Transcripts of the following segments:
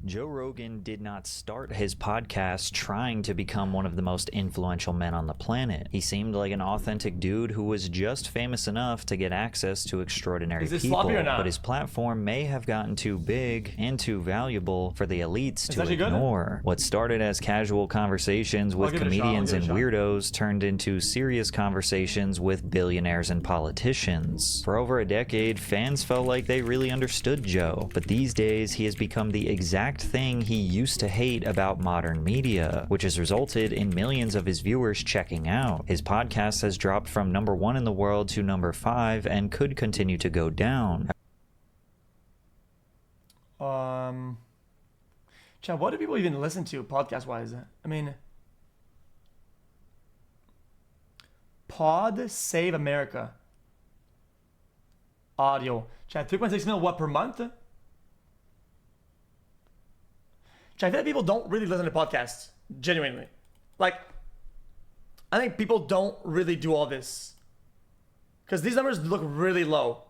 Joe Rogan did not start his podcast trying to become one of the most influential men on the planet. He seemed like an authentic dude who was just famous enough to get access to extraordinary people, but his platform may have gotten too big and too valuable for the elites to ignore. What started as casual conversations with comedians and weirdos turned into serious conversations with billionaires and politicians. For over a decade, fans felt like they really understood Joe, but these days he has become the exact thing he used to hate about modern media, which has resulted in millions of his viewers checking out. His podcast has dropped from #1 in the world to #5 and could continue to go down. Chad, what do people even listen to podcast-wise? I mean, Pod Save America. Audio. Chad, 3.6 million, what, per month? I feel like people don't really listen to podcasts, genuinely. Like, I think people don't really do all this. Because these numbers look really low.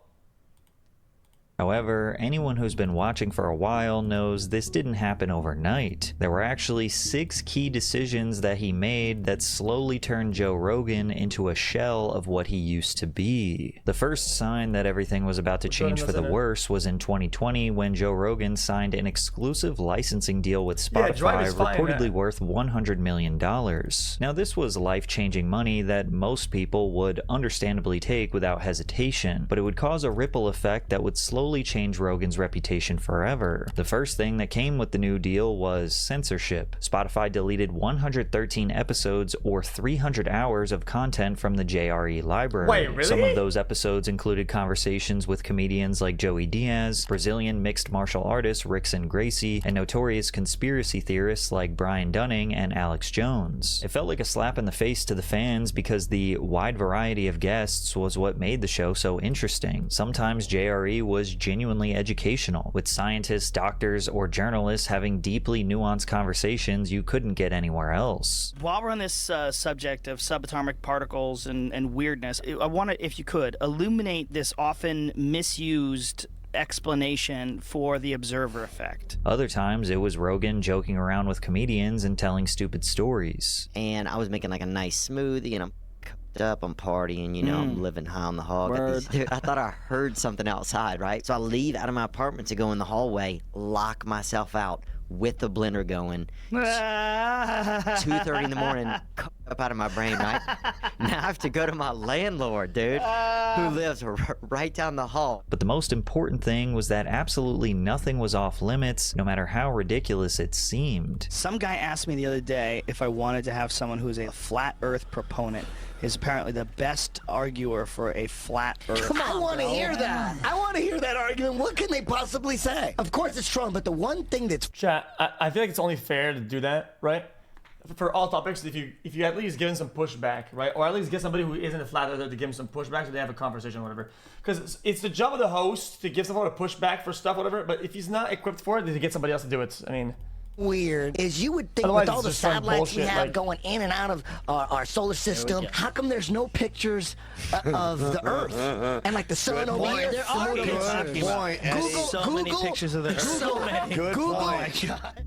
However, anyone who's been watching for a while knows this didn't happen overnight. There were actually 6 key decisions that he made that slowly turned Joe Rogan into a shell of what he used to be. The first sign that everything was about to change for the worse was in 2020 when Joe Rogan signed an exclusive licensing deal with Spotify, reportedly worth $100 million. Now, this was life-changing money that most people would understandably take without hesitation, but it would cause a ripple effect that would slowly change Rogan's reputation forever. The first thing that came with the new deal was censorship. Spotify deleted 113 episodes or 300 hours of content from the JRE library. Wait, really? Some of those episodes included conversations with comedians like Joey Diaz, Brazilian mixed martial artist Rickson Gracie, and notorious conspiracy theorists like Brian Dunning and Alex Jones. It felt like a slap in the face to the fans because the wide variety of guests was what made the show so interesting. Sometimes JRE was genuinely educational, with scientists, doctors, or journalists having deeply nuanced conversations you couldn't get anywhere else. While we're on this subject of subatomic particles and weirdness, I want to, if you could, illuminate this often misused explanation for the observer effect. Other times it was Rogan joking around with comedians and telling stupid stories. And I was making like a nice smoothie and I'm up, I'm partying, you know, I'm living high on the hog. Dude, I thought I heard something outside, right? So I leave out of my apartment to go in the hallway, lock myself out with the blender going. 2:30 in the morning, up out of my brain, right? Now I have to go to my landlord, dude, who lives right down the hall. But the most important thing was that absolutely nothing was off limits, no matter how ridiculous it seemed. Some guy asked me the other day if I wanted to have someone who's a flat earth proponent. Is apparently the best arguer for a flat earth. Come on, I want to hear that. I want to hear that argument. What can they possibly say? Of course it's strong, but the one thing that's... Chat, I feel like it's only fair to do that, right? For all topics, if you at least give them some pushback, right? Or at least get somebody who isn't a flat earther to give them some pushback so they have a conversation or whatever. Because it's the job of the host to give someone a pushback for stuff, whatever, but if he's not equipped for it, to get somebody else to do it. I mean... weird is you would think with all the satellites we have going in and out of our solar system, how come there's no pictures of the Earth and like the sun over here? There are so many pictures of the Earth. So many. Google.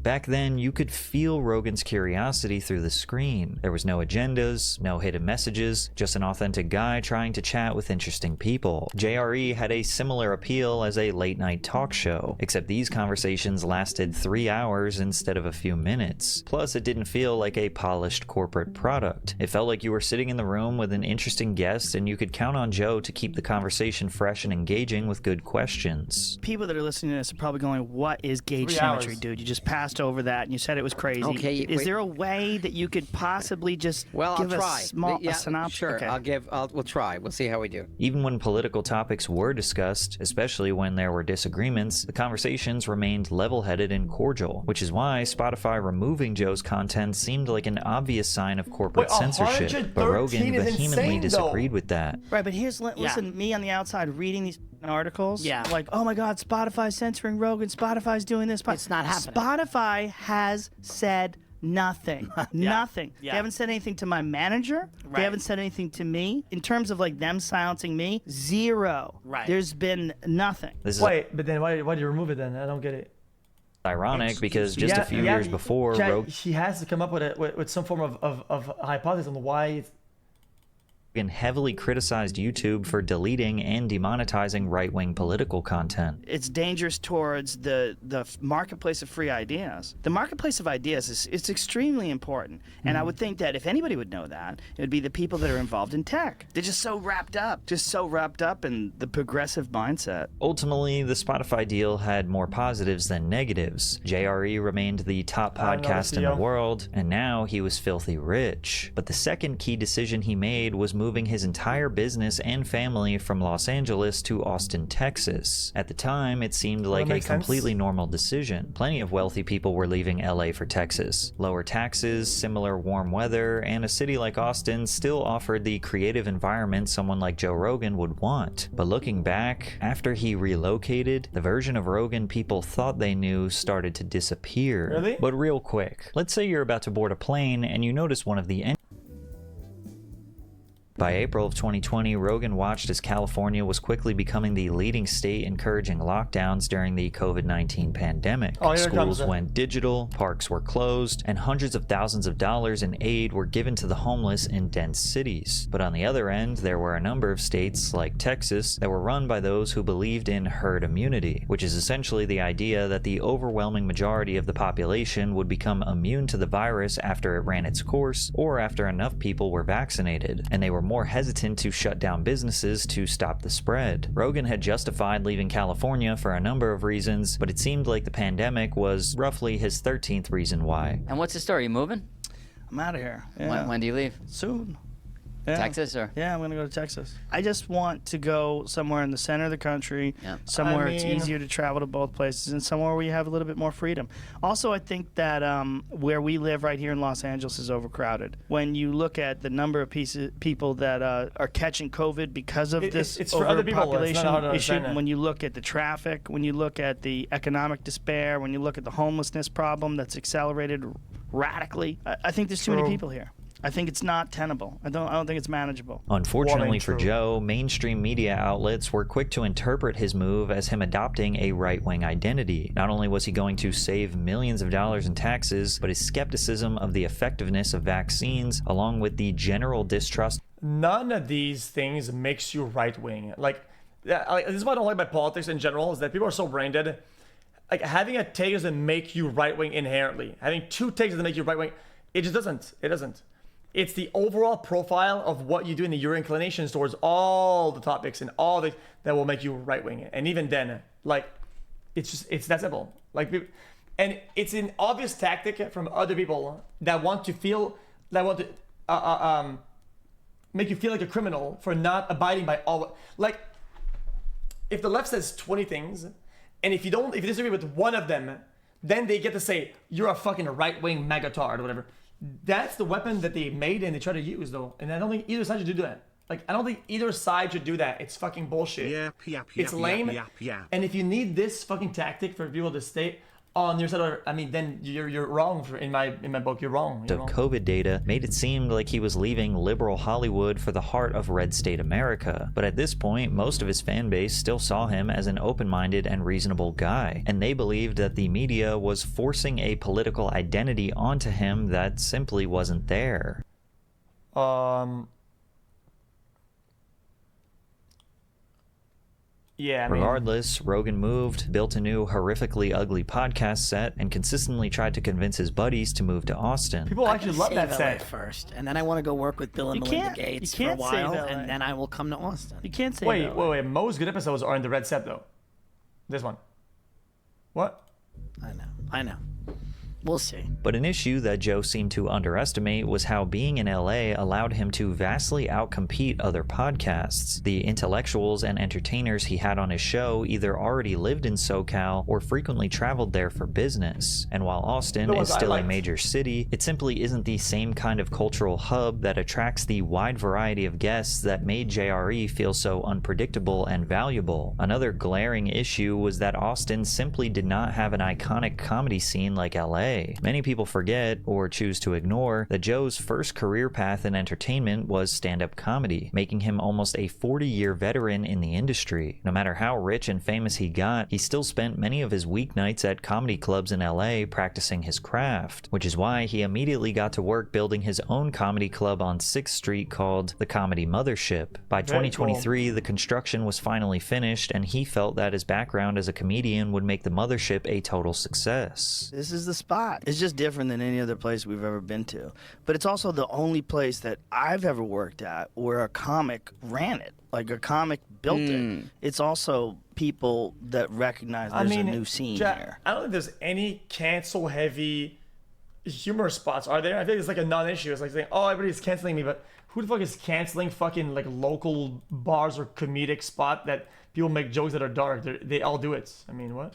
Back then, you could feel Rogan's curiosity through the screen. There was no agendas, no hidden messages, just an authentic guy trying to chat with interesting people. JRE had a similar appeal as a late-night talk show, except these conversations lasted 3 hours instead of a few minutes. Plus, it didn't feel like a polished corporate product. It felt like you were sitting in the room with an interesting guest and you could count on Joe to keep the conversation fresh and engaging with good questions. People that are listening to this are probably going, what is gauge symmetry, dude? You just passed over that and you said it was crazy. Okay, is there a way that you could possibly just give a synopsis? Sure, okay. we'll try. We'll see how we do. Even when political topics were discussed, especially when there were disagreements, the conversations remained level-headed and cordial, which is why Spotify removing Joe's content seemed like an obvious sign of corporate censorship, but Rogan vehemently disagreed with that. Right, but here's, listen, me on the outside reading these articles, like, oh my God, Spotify's censoring Rogan, Spotify's doing this. It's not happening. Spotify has said nothing. Nothing. They haven't said anything to my manager. They haven't said anything to me. In terms of like them silencing me, zero. There's been nothing. Wait, but then why do you remove it then? I don't get it. Ironic because just a few years before, he has to come up with some form of hypothesis on why it's... Rogan heavily criticized YouTube for deleting and demonetizing right-wing political content. It's dangerous towards the marketplace of free ideas. The marketplace of ideas is extremely important, and I would think that if anybody would know that, it would be the people that are involved in tech. They're just so wrapped up in the progressive mindset. Ultimately, the Spotify deal had more positives than negatives. JRE remained the top podcast in the world, and now he was filthy rich. But the second key decision he made was moving his entire business and family from Los Angeles to Austin, Texas. At the time, it seemed like a completely normal decision. Plenty of wealthy people were leaving LA for Texas. Lower taxes, similar warm weather, and a city like Austin still offered the creative environment someone like Joe Rogan would want. But looking back, after he relocated, the version of Rogan people thought they knew started to disappear. Really? But real quick, let's say you're about to board a plane and you notice one of the By April of 2020, Rogan watched as California was quickly becoming the leading state encouraging lockdowns during the COVID-19 pandemic. Schools went digital, parks were closed, and hundreds of thousands of dollars in aid were given to the homeless in dense cities. But on the other end, there were a number of states, like Texas, that were run by those who believed in herd immunity, which is essentially the idea that the overwhelming majority of the population would become immune to the virus after it ran its course, or after enough people were vaccinated, and they were more hesitant to shut down businesses to stop the spread. Rogan had justified leaving California for a number of reasons, but it seemed like the pandemic was roughly his 13th reason why. And what's the story? You moving? I'm out of here. Yeah. When do you leave? Soon. Yeah. Texas or? Yeah, I'm going to go to Texas. I just want to go somewhere in the center of the country, somewhere it's easier to travel to both places, and somewhere where you have a little bit more freedom. Also, I think that where we live right here in Los Angeles is overcrowded. When you look at the number of people that are catching COVID because of this overpopulation issue, when you look at the traffic, when you look at the economic despair, when you look at the homelessness problem that's accelerated radically, I think there's too many people here. I think it's not tenable. I don't think it's manageable. Unfortunately for Joe, mainstream media outlets were quick to interpret his move as him adopting a right-wing identity. Not only was he going to save millions of dollars in taxes, but his skepticism of the effectiveness of vaccines, along with the general distrust. None of these things makes you right-wing. This is what I don't like about politics in general, is that people are so brain dead. Like, having a take doesn't make you right-wing inherently. Having two takes doesn't make you right-wing. It just doesn't. It doesn't. It's the overall profile of what you do and your inclinations towards all the topics and all the that will make you right wing. And even then, it's that simple. And it's an obvious tactic from other people that want to make you feel like a criminal for not abiding by all. Like, if the left says 20 things, and if you disagree with one of them, then they get to say you're a fucking right wing magatard or whatever. That's the weapon that they made and they try to use, though. And I don't think either side should do that. I don't think either side should do that. It's fucking bullshit. It's lame. And if you need this fucking tactic for people to stay on your side, then you're wrong. In my book, you're wrong. The COVID data made it seem like he was leaving liberal Hollywood for the heart of red state America. But at this point, most of his fan base still saw him as an open-minded and reasonable guy, and they believed that the media was forcing a political identity onto him that simply wasn't there. Yeah. Regardless, Rogan moved, built a new horrifically ugly podcast set, and consistently tried to convince his buddies to move to Austin. People actually love that set first, and then I want to go work with Bill and Melinda Gates for a while, and then I will come to Austin. You can't say wait. Most good episodes are in the red set, though. This one. What? I know. We'll see. But an issue that Joe seemed to underestimate was how being in LA allowed him to vastly outcompete other podcasts. The intellectuals and entertainers he had on his show either already lived in SoCal or frequently traveled there for business. And while Austin is still a major city, it simply isn't the same kind of cultural hub that attracts the wide variety of guests that made JRE feel so unpredictable and valuable. Another glaring issue was that Austin simply did not have an iconic comedy scene like LA. Many people forget, or choose to ignore, that Joe's first career path in entertainment was stand-up comedy, making him almost a 40-year veteran in the industry. No matter how rich and famous he got, he still spent many of his weeknights at comedy clubs in LA practicing his craft, which is why he immediately got to work building his own comedy club on 6th Street called the Comedy Mothership. By 2023, the construction was finally finished, and he felt that his background as a comedian would make the Mothership a total success. This is the spot. It's just different than any other place we've ever been to. But it's also the only place that I've ever worked at where a comic ran it. Like a comic built it. It's also people that recognize there's a new scene here. I don't think there's any cancel-heavy humor spots, are there? I think it's like a non-issue. It's like saying, oh, everybody's canceling me, but who the fuck is canceling fucking like local bars or comedic spot that people make jokes that are dark? They all do it. I mean, what?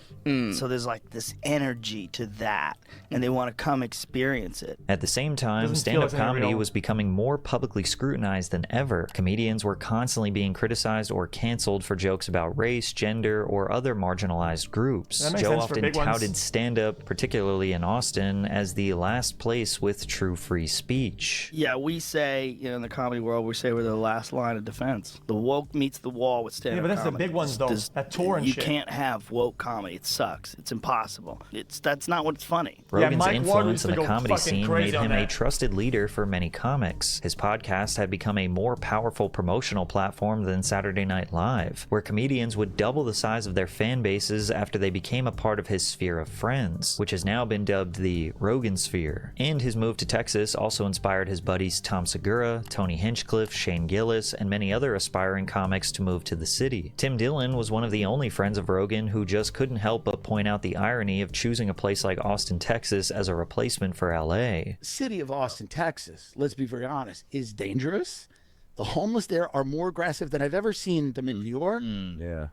So there's like this energy to that, and they want to come experience it. At the same time, stand-up comedy was becoming more publicly scrutinized than ever. Comedians were constantly being criticized or canceled for jokes about race, gender, or other marginalized groups. Joe often touted stand-up, particularly in Austin, as the last place with true free speech. Yeah, we say, you know, in the comedy world, we say we're the last line of defense. The woke meets the wall with stand-up comedy. Yeah, but that's the big ones, though. That tour and shit. You shit. can't have woke comedy. It sucks. It's impossible. That's not what's funny. Rogan's influence in the comedy scene made him a trusted leader for many comics. His podcast had become a more powerful promotional platform than Saturday Night Live, where comedians would double the size of their fan bases after they became a part of his sphere of friends, which has now been dubbed the Rogan sphere. And his move to Texas also inspired his buddies Tom Segura, Tony Hinchcliffe, Shane Gillis, and many other aspiring comics to move to the city. Tim Dillon was one of the only friends of Rogan who just couldn't help but point out the irony of choosing a place like Austin, Texas as a replacement for LA. The city of Austin, Texas, let's be very honest, is dangerous. The homeless there are more aggressive than I've ever seen them in New York. Yeah.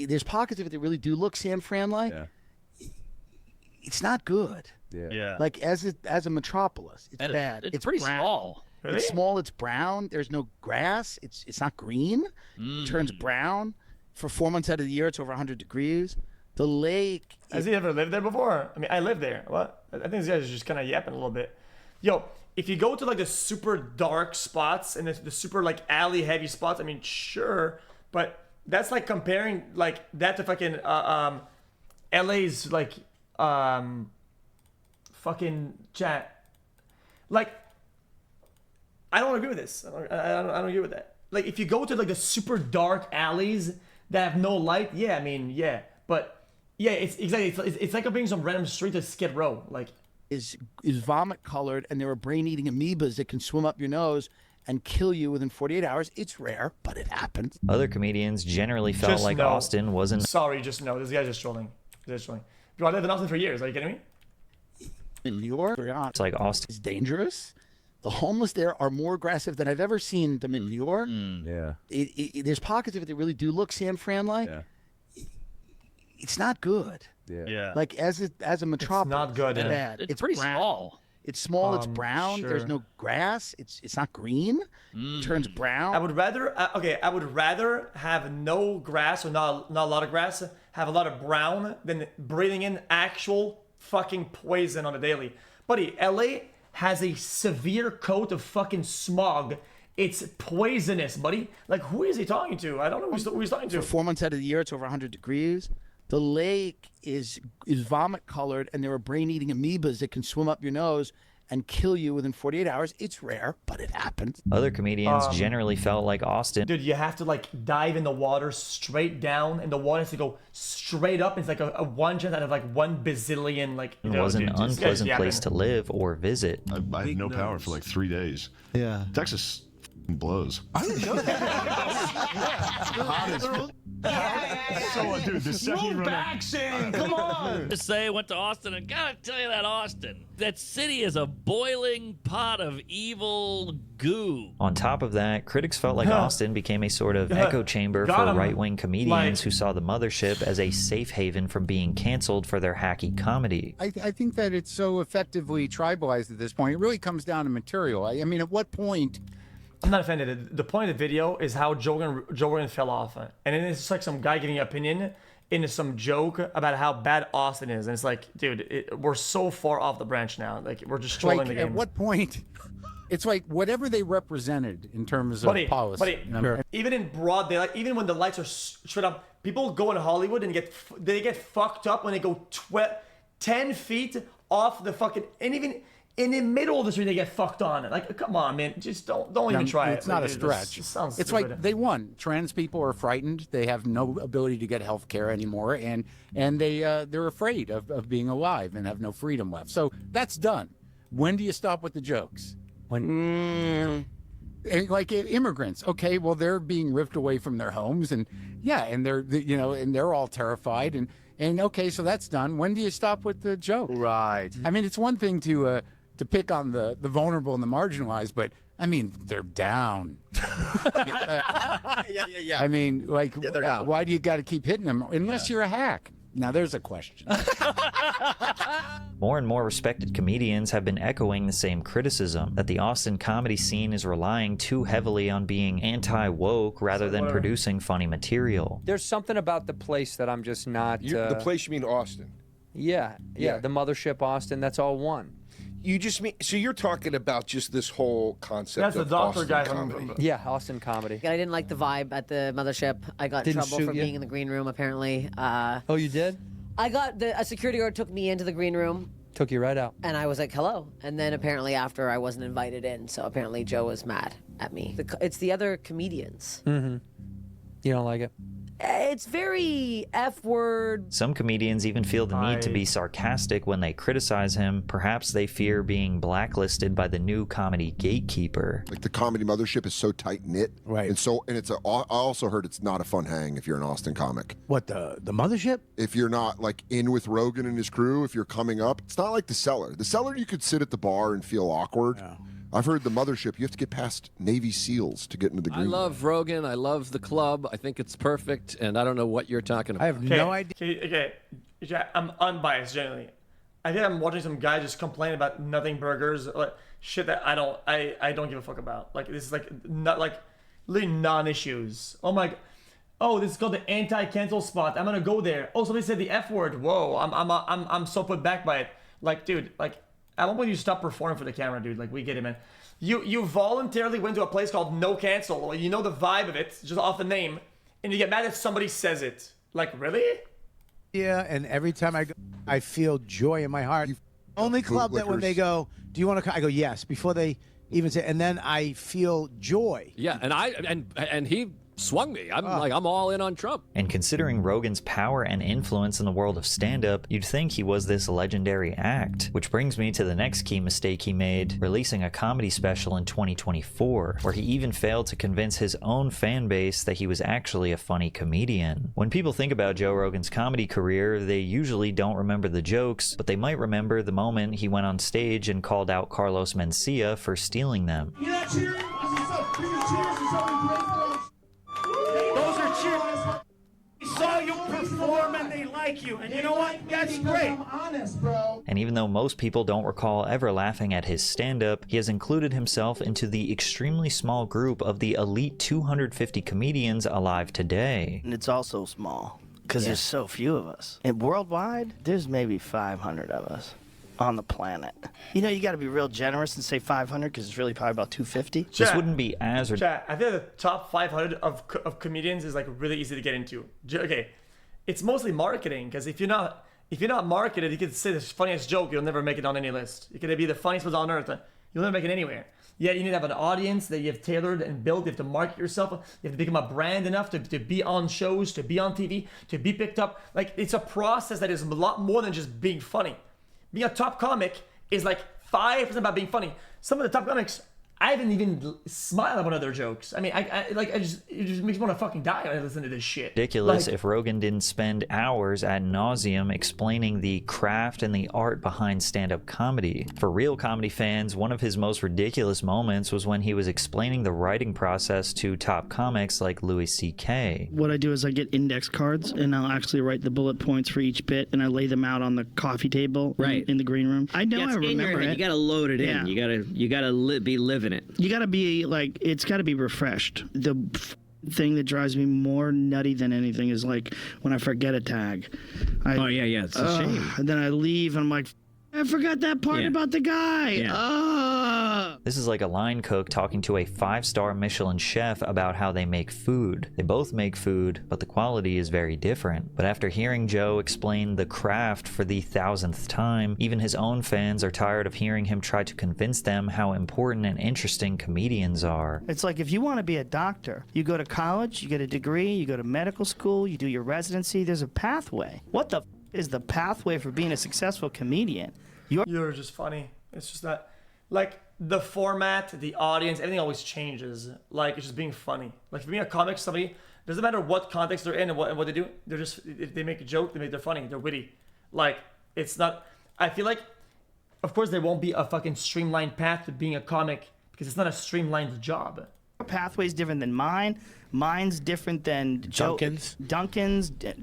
There's pockets of it that really do look San Fran-like. Yeah. It's not good. Yeah. Like as a metropolis, it's bad. It's pretty small. Really? It's small. It's brown. There's no grass. It's not green. It turns brown. For 4 months out of the year, it's over 100 degrees. The lake. Has he ever lived there before? I mean, I live there. What? I think these guys are just kind of yapping a little bit. Yo, if you go to like the super dark spots and the super like alley heavy spots, I mean, sure, but that's like comparing like that to fucking LA's like fucking chat. Like, I don't agree with this. I don't agree with that. Like, if you go to like the super dark alleys that have no light, yeah, I mean, yeah, but yeah, it's exactly it's like being some random street to Skid Row, like. Is vomit colored, and there are brain-eating amoebas that can swim up your nose and kill you within 48 hours. It's rare, but it happens. Other comedians generally felt like Austin wasn't. Sorry, just no. This guy's just trolling. Bro, I lived in Austin for years. Are you kidding me? In New York, it's like Austin is dangerous. The homeless there are more aggressive than I've ever seen them in New York. Yeah. There's pockets of it that really do look San Fran-like. Yeah. It's not good. Yeah. Like as a metropolis, it's not good. It's bad. It's pretty small. It's small. It's brown. Sure. There's no grass. It's not green. It turns brown. I would rather I would rather have no grass or not a lot of grass, have a lot of brown than breathing in actual fucking poison on a daily. Buddy, LA has a severe coat of fucking smog. It's poisonous, buddy. Like, who is he talking to? I don't know who he's talking to. For 4 months out of the year, it's over 100 degrees. The lake is vomit colored, and there are brain-eating amoebas that can swim up your nose and kill you within 48 hours. It's rare, but it happens. Other comedians generally felt like Austin. Dude, you have to like dive in the water straight down, and the water has to go straight up. It's like a one chance out of like 1 bazillion. Like, It was an unpleasant place to live or visit. I had no power for like 3 days. Yeah. Texas blows. I didn't know So, dude, the second you run out. Come on. Just say I went to Austin, and gotta tell you that Austin, that city is a boiling pot of evil goo. On top of that, critics felt like Austin became a sort of echo chamber for right-wing comedians who saw the Mothership as a safe haven from being canceled for their hacky comedy. I think that it's so effectively tribalized at this point. It really comes down to material. I mean, at what point... I'm not offended. The point of the video is how Joe Rogan fell off. And then it's just like some guy giving an opinion. into some joke about how bad Austin is, and it's like, dude, we're so far off the branch now. Like, we're just trolling the game. At what point? It's like whatever they represented in terms of policy. Even in broad daylight, even when the lights are straight up, people go in Hollywood and they get fucked up when they go 10 feet off the fucking, and even in the middle of the street they get fucked on. Like, come on, man, just don't even try it. It's not a stretch. It sounds it's stupid. like they won. Trans people are frightened. They have no ability to get health care anymore, and they're afraid of being alive and have no freedom left. So that's done. When do you stop with the jokes? Like immigrants, okay, well, they're being ripped away from their homes, and they're all terrified, and okay, so that's done. When do you stop with the joke? Right. I mean, it's one thing to pick on the vulnerable and the marginalized, but I mean, they're down. Yeah. I mean, like, they're down. Why do you got to keep hitting them unless you're a hack? Now, there's a question. More and more respected comedians have been echoing the same criticism, that the Austin comedy scene is relying too heavily on being anti-woke rather than producing funny material. There's something about the place that I'm just not... the place, you mean Austin? Yeah, the mothership Austin, that's all one. You just mean, so you're talking about just this whole concept That's of the doctor Austin guy comedy. Yeah, Austin comedy. I didn't like the vibe at the mothership. I got in trouble for being in the green room, apparently. Oh, you did? I got a security guard took me into the green room. Took you right out. And I was like, hello. And then apparently after I wasn't invited in, so apparently Joe was mad at me. It's the other comedians. Mm-hmm. You don't like it? It's very F-word. Some comedians even feel the need to be sarcastic when they criticize him. Perhaps they fear being blacklisted by the new comedy gatekeeper. Like the comedy mothership is so tight-knit. Right. And I also heard it's not a fun hang if you're an Austin comic. What, the mothership? If you're not like in with Rogan and his crew, if you're coming up, it's not like the Cellar. The Cellar, you could sit at the bar and feel awkward. Yeah. I've heard the mothership, you have to get past Navy SEALs to get into the green room. I love Rogan. I love the club. I think it's perfect, and I don't know what you're talking about. I have no idea. Okay, I'm unbiased, generally. I think I'm watching some guy just complain about nothing burgers, like shit that I don't give a fuck about. Like, this is like not like literally non-issues. Oh my, oh, this is called the anti-cancel spot. I'm gonna go there. Oh, somebody said the F word. Whoa, I'm so put back by it. Like, dude, like, at one point you stop performing for the camera, dude. Like, we get it, man. You voluntarily went to a place called No Cancel. You know the vibe of it, just off the name, and you get mad if somebody says it. Like, really? Yeah, and every time I go, I feel joy in my heart. Only club that when they go, do you want to come? I go, yes, before they even say, and then I feel joy. Yeah, and he swung me. I'm all in on Trump. And considering Rogan's power and influence in the world of stand-up, you'd think he was this legendary act. Which brings me to the next key mistake he made, releasing a comedy special in 2024, where he even failed to convince his own fan base that he was actually a funny comedian. When people think about Joe Rogan's comedy career, they usually don't remember the jokes, but they might remember the moment he went on stage and called out Carlos Mencia for stealing them. You're not cheering? Those are cheers. They saw you perform and they like you. And you know what? That's great. I'm honest, bro. And even though most people don't recall ever laughing at his stand-up, he has included himself into the extremely small group of the elite 250 comedians alive today. And it's also small, because there's so few of us. And worldwide, there's maybe 500 of us on the planet. You know, you got to be real generous and say 500 because it's really probably about 250. This wouldn't be as... Chat, I think the top 500 of comedians is like really easy to get into. Okay, it's mostly marketing, because if you're not marketed, you can say the funniest joke, you'll never make it on any list. You can be the funniest person on earth, you'll never make it anywhere. Yeah, you need to have an audience that you have tailored and built. You have to market yourself. You have to become a brand enough to be on shows, to be on TV, to be picked up. Like, it's a process that is a lot more than just being funny. Being a top comic is like 5% about being funny. Some of the top comics, I haven't even smiled at one of their jokes. I mean, it just makes me want to fucking die when I listen to this shit. Ridiculous if Rogan didn't spend hours ad nauseum explaining the craft and the art behind stand-up comedy. For real comedy fans, one of his most ridiculous moments was when he was explaining the writing process to top comics like Louis C.K. What I do is I get index cards, and I'll actually write the bullet points for each bit, and I lay them out on the coffee table in the green room. I know, I remember it. You gotta load it in. You gotta be living it. You gotta be like, it's gotta be refreshed. The thing that drives me more nutty than anything is like when I forget a tag. It's a shame. And then I leave and I'm like, I forgot that part about the guy. This is like a line cook talking to a 5-star Michelin chef about how they make food. They both make food, but the quality is very different. But after hearing Joe explain the craft for the 1000th time, even his own fans are tired of hearing him try to convince them how important and interesting comedians are. It's like if you want to be a doctor, you go to college, you get a degree, you go to medical school, you do your residency, there's a pathway. What the is the pathway for being a successful comedian? You're just funny. It's just that, like, the format, the audience, everything always changes. Like, it's just being funny. Like, for me, a comic, somebody, doesn't matter what context they're in and what they do, they're just, if they make a joke, they're funny, they're witty. Like, it's not, I feel like, of course, there won't be a fucking streamlined path to being a comic because it's not a streamlined job. Your pathway's different than mine. Mine's different than Duncan's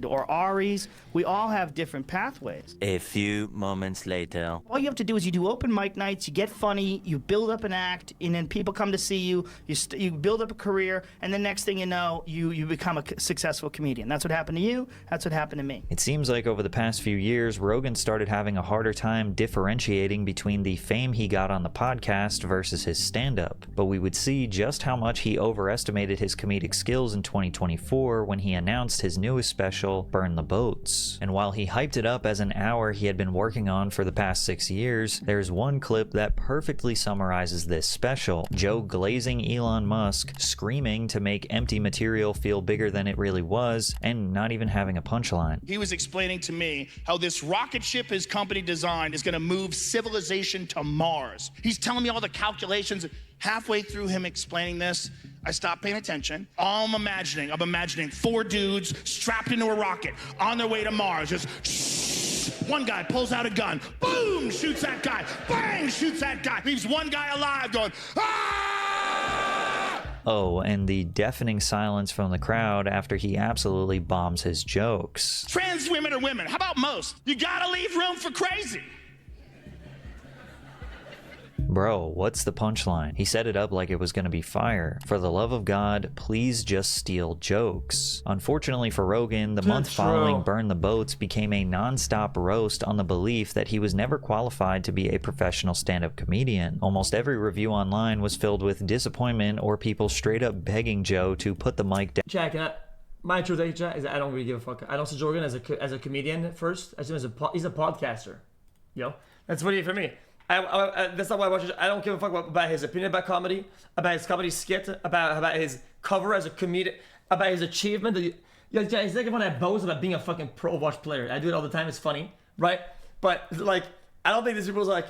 or Ari's. We all have different pathways. A few moments later. All you have to do is you do open mic nights, you get funny, you build up an act, and then people come to see you, you build up a career, and the next thing you know, you become a successful comedian. That's what happened to you, that's what happened to me. It seems like over the past few years, Rogan started having a harder time differentiating between the fame he got on the podcast versus his stand-up. But we would see just how much he overestimated his comedic skills in 2024 when he announced his newest special, Burn the Boats. And while he hyped it up as an hour he had been working on for the past 6 years, there's one clip that perfectly summarizes this special. Joe glazing Elon Musk, screaming to make empty material feel bigger than it really was, and not even having a punchline. He was explaining to me how this rocket ship his company designed is going to move civilization to Mars. He's telling me all the calculations. Halfway through him explaining this, I stopped paying attention. All I'm imagining 4 dudes strapped into a rocket on their way to Mars. Just shh. One guy pulls out a gun, boom, shoots that guy, bang, shoots that guy, leaves one guy alive going, ah! Oh, and the deafening silence from the crowd after he absolutely bombs his jokes. Trans women are women. How about most? You gotta leave room for crazy. Bro, what's the punchline? He set it up like it was gonna be fire. For the love of God, please just steal jokes. Unfortunately for Rogan, the month following Burn the Boats became a non-stop roast on the belief that he was never qualified to be a professional stand-up comedian. Almost every review online was filled with disappointment or people straight up begging Joe to put the mic down. Jack, my truth is that I don't really give a fuck. I don't see Joe Rogan as a comedian first. I see him as he's a podcaster. Yo, that's what he for me. That's not why I watch it. I don't give a fuck about his opinion about comedy, about his comedy skit, about his cover as a comedian, about his achievement. He's like one that boasts about being a fucking pro watch player. I do it all the time. It's funny, right? But like, I don't think these people's like,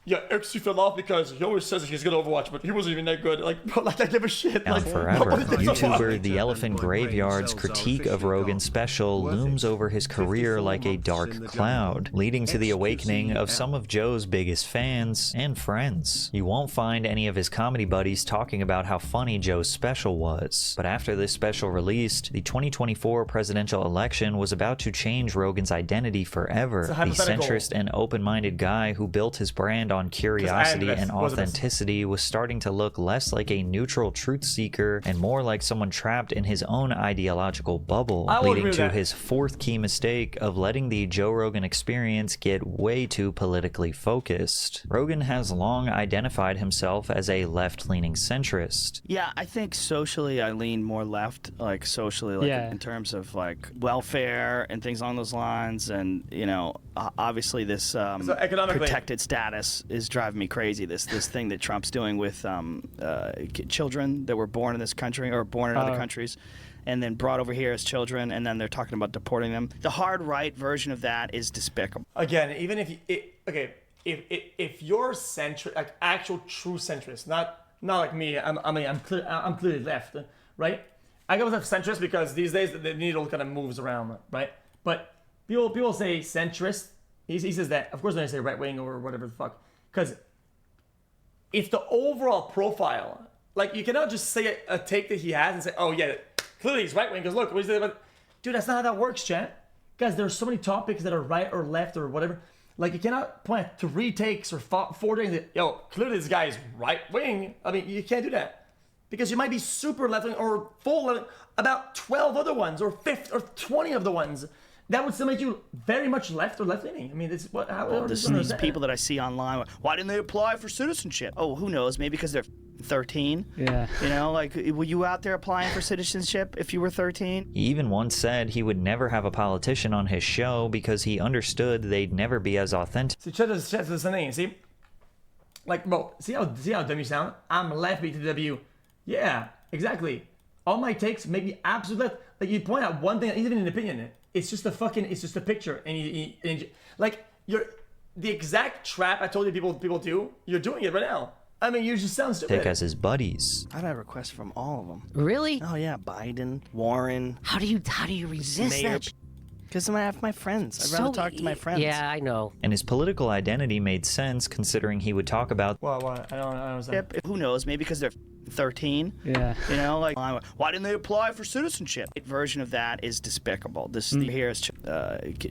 yeah, xQc fell off because he always says he's good at Overwatch, but he wasn't even that good. Like, bro, like I give a shit. Down like, forever. YouTuber The Elephant Graveyard's critique of Rogan's special looms over his career like a dark cloud, leading to the awakening of some of Joe's biggest fans and friends. You won't find any of his comedy buddies talking about how funny Joe's special was. But after this special released, the 2024 presidential election was about to change Rogan's identity forever. The centrist and open-minded guy who built his brand on curiosity and authenticity was starting to look less like a neutral truth seeker and more like someone trapped in his own ideological bubble, leading to his 4th key mistake of letting the Joe Rogan experience get way too politically focused. Rogan has long identified himself as a left-leaning centrist. Yeah, I think socially I lean more left, like socially, like in terms of like welfare and things along those lines, and you know, obviously this protected status is driving me crazy. This thing that Trump's doing with children that were born in this country or born in other countries and then brought over here as children, and then they're talking about deporting them. The hard right version of that is despicable. Again, even if you're centrist, like actual true centrist, not like me. I'm clearly left, right? I go with centrist because these days the needle kind of moves around, right? But people say centrist. He says that. Of course, when I say right wing or whatever the fuck. Because it's the overall profile. Like, you cannot just say a take that he has and say, oh, yeah, clearly he's right wing. Because look, what he's about. Dude, that's not how that works, chat. Guys, there's so many topics that are right or left or whatever. Like, you cannot point at 3 takes or 4 takes that, yo, clearly this guy is right wing. I mean, you can't do that. because you might be super left-wing or full left, about 12 other ones or 50 or 20 of the ones. That would still make you very much left or left-leaning. I mean, it's what. These people that I see online. Why didn't they apply for citizenship? Oh, who knows? Maybe because they're 13. Yeah. You know, like, were you out there applying for citizenship if you were 13? He even once said he would never have a politician on his show because he understood they'd never be as authentic. See, check this thing. See, like, bro, see how dumb you sound? I'm left BTW. Yeah, exactly. All my takes make me absolute left. Like, you point out one thing, even an opinion. It's just a picture, and you're the exact trap I told you people do. You're doing it right now. I mean, you just sound stupid. As his buddies. I've had requests from all of them. Really? Oh yeah, Biden, Warren. How do you resist that? Because I have my friends. I'd rather talk to my friends. Yeah, I know. And his political identity made sense considering he would talk about. What? I don't understand. Who knows? Maybe because they're 13. Yeah. You know, like, why didn't they apply for citizenship? A version of that is despicable. This here is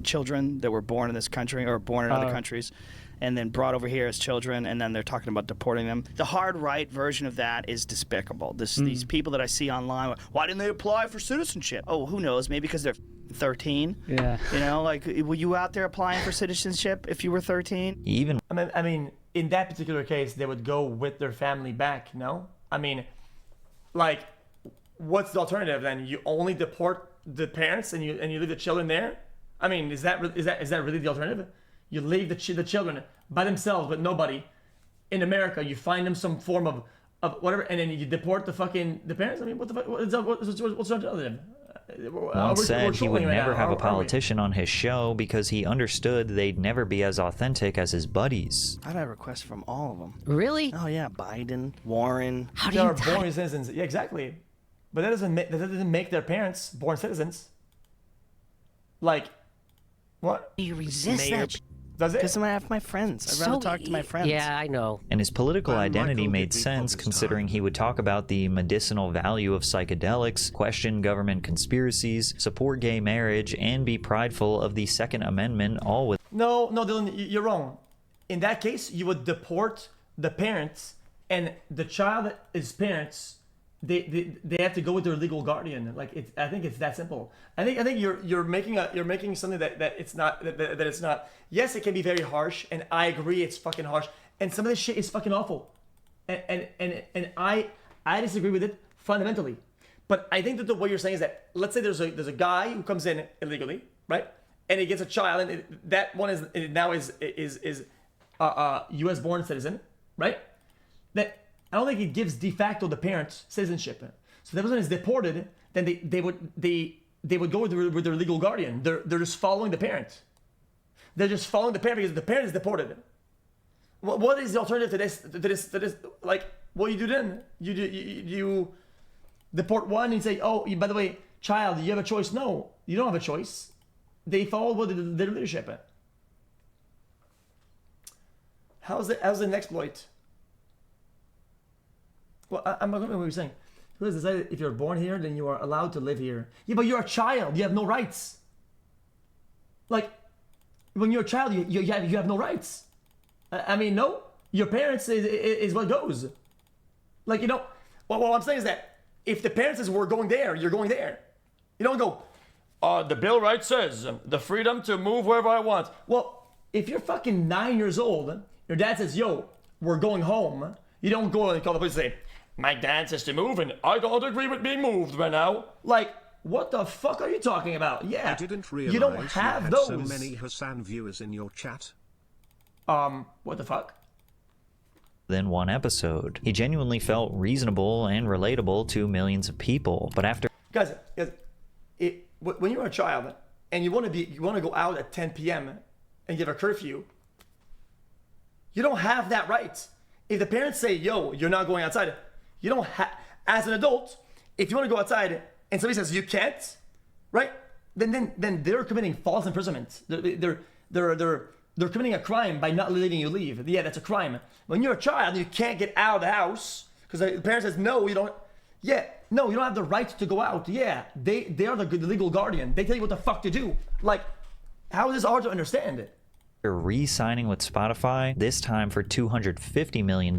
children that were born in this country or born in other countries, and then brought over here as children, and then they're talking about deporting them. The hard right version of that is despicable. These people that I see online, why didn't they apply for citizenship? Oh, who knows? Maybe because they're 13. Yeah. You know, like, were you out there applying for citizenship if you were 13? Even. I mean, in that particular case, they would go with their family back. No. I mean, like, what's the alternative then? You only deport the parents and you leave the children there? I mean, is that really the alternative? You leave the children by themselves with nobody in America. You find them some form of whatever, and then you deport the parents. I mean, what the fuck? What's the alternative? Once said he would never have a politician on his show because he understood they'd never be as authentic as his buddies. I've had requests from all of them. Really? Oh yeah, Biden, Warren. How do you? Born citizens. Yeah, exactly. But that doesn't make their parents born citizens. Like, what? Do you resist that? Does it? Because I have my friends. I'd rather talk to my friends. Yeah, I know. And his political identity made sense considering he would talk about the medicinal value of psychedelics, question government conspiracies, support gay marriage, and be prideful of the Second Amendment, all with. No, Dylan, you're wrong. In that case, you would deport the parents, and the child is parents. They have to go with their legal guardian. Like, I think it's that simple. I think you're making something that it's not that it's not. Yes, it can be very harsh, and I agree it's fucking harsh. And some of this shit is fucking awful, and I disagree with it fundamentally. But I think that what you're saying is that, let's say there's a guy who comes in illegally, right, and he gets a child, and that one is U.S. born citizen, right? That. I don't think it gives de facto the parents citizenship. So that person is deported, then they would go with their legal guardian. They're just following the parent. They're just following the parent because the parent is deported. What is the alternative to this? Like, what you do then? You deport one and say, oh, by the way, child, you have a choice. No, you don't have a choice. They follow their leadership. How's an exploit? Well, I'm not going to what you're saying. Who has decided if you're born here, then you are allowed to live here? Yeah, but you're a child. You have no rights. Like, when you're a child, you have no rights. I mean, no. Your parents is what goes. Like, you know, what I'm saying is that if the parents says we're going there, you're going there. You don't go, the Bill of Rights says the freedom to move wherever I want. Well, if you're fucking 9 years old, your dad says, yo, we're going home. You don't go and call the police and say, my dad says to move, and I don't agree with being moved right now. Like, what the fuck are you talking about? Yeah, I didn't realize you don't have had those. So many Hassan viewers in your chat. What the fuck? Then one episode. He genuinely felt reasonable and relatable to millions of people, but after. Guys, when you're a child and you want to go out at 10 p.m. and give a curfew, you don't have that right. If the parents say, yo, you're not going outside, you don't have, as an adult, if you want to go outside and somebody says you can't, right? Then they're committing false imprisonment. They're committing a crime by not letting you leave. Yeah, that's a crime. When you're a child, you can't get out of the house because the parent says, no, you don't. Yeah, no, you don't have the right to go out. Yeah, they are the legal guardian. They tell you what the fuck to do. Like, how is this hard to understand? Re-signing with Spotify, this time for $250 million,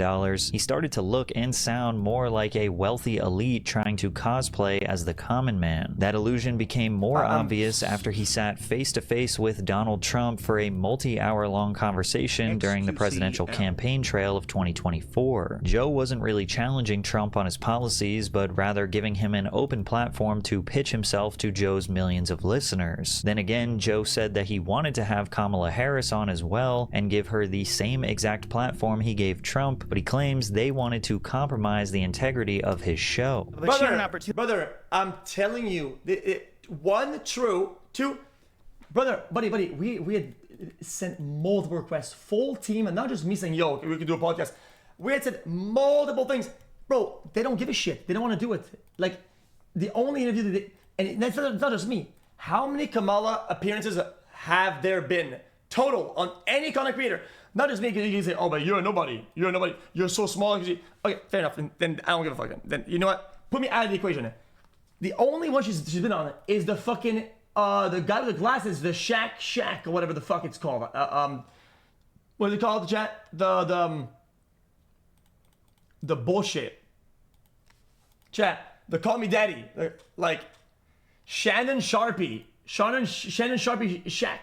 he started to look and sound more like a wealthy elite trying to cosplay as the common man. That illusion became more obvious after he sat face-to-face with Donald Trump for a multi-hour-long conversation during the presidential campaign trail of 2024. Joe wasn't really challenging Trump on his policies, but rather giving him an open platform to pitch himself to Joe's millions of listeners. Then again, Joe said that he wanted to have Kamala Harris on as well and give her the same exact platform he gave Trump, but he claims they wanted to compromise the integrity of his show. Brother, I'm telling you, one, true, two, buddy, we had sent multiple requests, full team, and not just me saying, yo, we could do a podcast. We had said multiple things. Bro, they don't give a shit. They don't want to do it. Like, the only interview that they, and that's not just me. How many Kamala appearances have there been total on any content creator? Not just me, because you can say, oh, but you're a nobody. You're a nobody. You're so small. Okay, fair enough. Then I don't give a fuck. Then you know what? Put me out of the equation. The only one she's been on is the fucking, the guy with the glasses, the Shack, or whatever the fuck it's called. What is it called, the chat? The bullshit. Chat, the Call Me Daddy. Like, Shannon Sharpie Shack.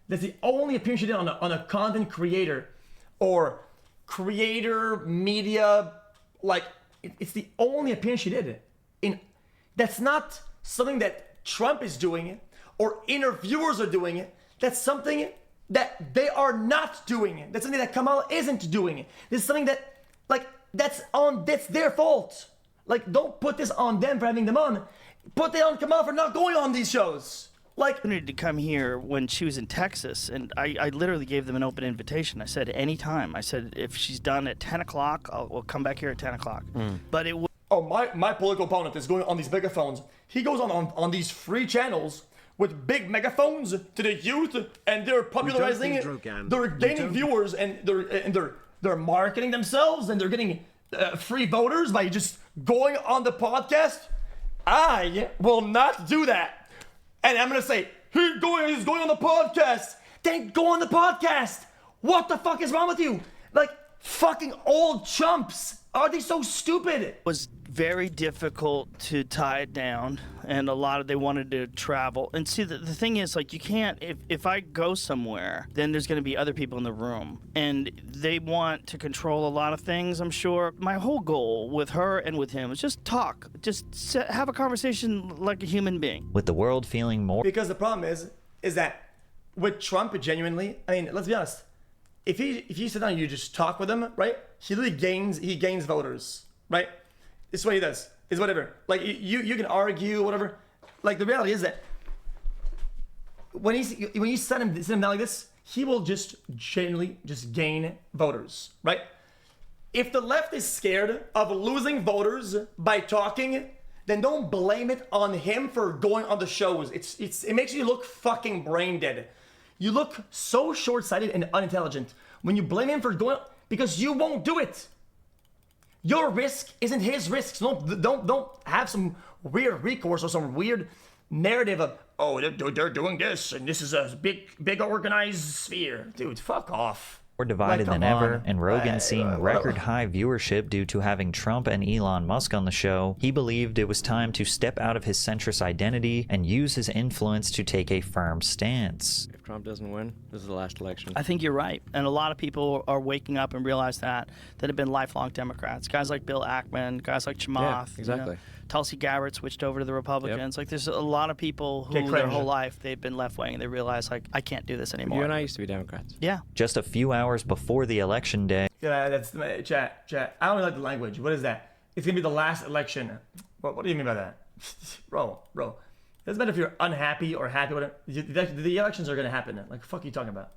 That's the only appearance she did on a content creator or creator media. Like, it's the only appearance she did. That's not something that Trump is doing or interviewers are doing it. That's something that they are not doing. That's something that Kamala isn't doing. This is something that, like, that's their fault. Like, don't put this on them for having them on. Put it on Kamala for not going on these shows. Like, I needed to come here when she was in Texas, and I literally gave them an open invitation. I said, anytime. I said, if she's done at 10 o'clock, we'll come back here at 10 o'clock. But it was... Oh, my political opponent is going on these megaphones. He goes on these free channels with big megaphones to the youth, and they're popularizing it. They're gaining viewers, and they're marketing themselves, and they're getting free voters by just going on the podcast. I will not do that. And I'm gonna say, he's going on the podcast. Then go on the podcast. What the fuck is wrong with you? Like, fucking old chumps. Are they so stupid? It was very difficult to tie it down, and they wanted to travel. And see, the thing is, like, you can't, if I go somewhere, then there's going to be other people in the room, and they want to control a lot of things, I'm sure. My whole goal with her and with him was just talk, have a conversation like a human being. With the world feeling more... Because the problem is that with Trump, genuinely, I mean, let's be honest, if you sit down and you just talk with him, right, he gains voters, right? It's what he does. It's whatever. Like, you can argue, whatever. Like, the reality is that when you sit him down like this, he will just genuinely just gain voters, right? If the left is scared of losing voters by talking, then don't blame it on him for going on the shows. It makes you look fucking brain dead. You look so short-sighted and unintelligent when you blame him for going, because you won't do it. Your risk isn't his risk. So don't have some weird recourse or some weird narrative of, oh, they're doing this and this is a big organized sphere. Dude, fuck off. More divided than ever, and Rogan seeing record high viewership due to having Trump and Elon Musk on the show, he believed it was time to step out of his centrist identity and use his influence to take a firm stance. If Trump doesn't win, this is the last election. I think you're right, and a lot of people are waking up and realize that have been lifelong Democrats. Guys like Bill Ackman, guys like Chamath. Yeah, exactly. You know, Tulsi Gabbard switched over to the Republicans. Yep. Like, there's a lot of people who their whole life they've been left-wing, and they realize, like, I can't do this anymore. You and I used to be Democrats. Yeah. Just a few hours before the election day. Yeah, that's chat. I don't really like the language. What is that? It's gonna be the last election. What do you mean by that, bro? It doesn't matter if you're unhappy or happy. Whatever. The elections are gonna happen. Like, fuck are you talking about?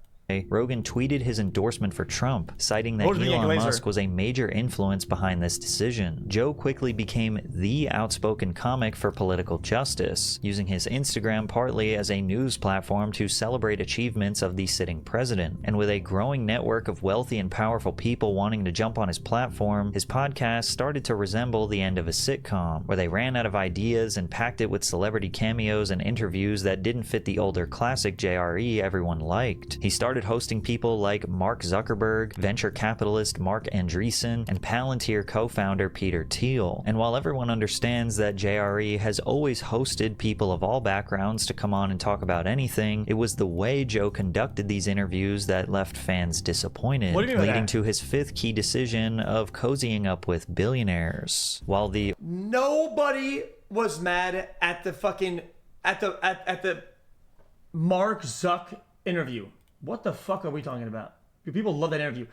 Rogan tweeted his endorsement for Trump, citing that Elon Musk was a major influence behind this decision. Joe quickly became the outspoken comic for political justice, using his Instagram partly as a news platform to celebrate achievements of the sitting president. And with a growing network of wealthy and powerful people wanting to jump on his platform, his podcast started to resemble the end of a sitcom, where they ran out of ideas and packed it with celebrity cameos and interviews that didn't fit the older classic JRE everyone liked. He started started hosting people like Mark Zuckerberg, venture capitalist Mark Andreessen, and Palantir co-founder Peter Thiel. And while everyone understands that JRE has always hosted people of all backgrounds to come on and talk about anything, it was the way Joe conducted these interviews that left fans disappointed, leading to his fifth key decision of cozying up with billionaires. While the nobody was mad at the fucking at the Mark Zuck interview. What the fuck are we talking about? People love that interview.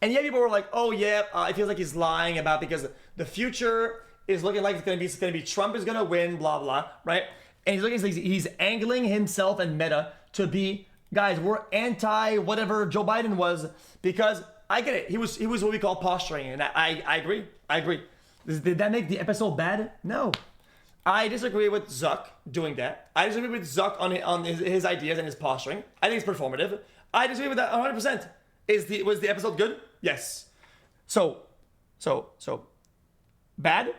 And yeah, people were like, oh yeah, it feels like he's lying about because the future is looking like it's gonna be Trump is gonna win, blah blah, right? And he's angling himself and Meta to be, guys, we're anti whatever Joe Biden was, because I get it. He was what we call posturing, and I agree. Did that make the episode bad? No. I disagree with Zuck doing that. I disagree with Zuck on his ideas and his posturing. I think it's performative. I disagree with that 100%. Was the episode good? Yes. So, bad,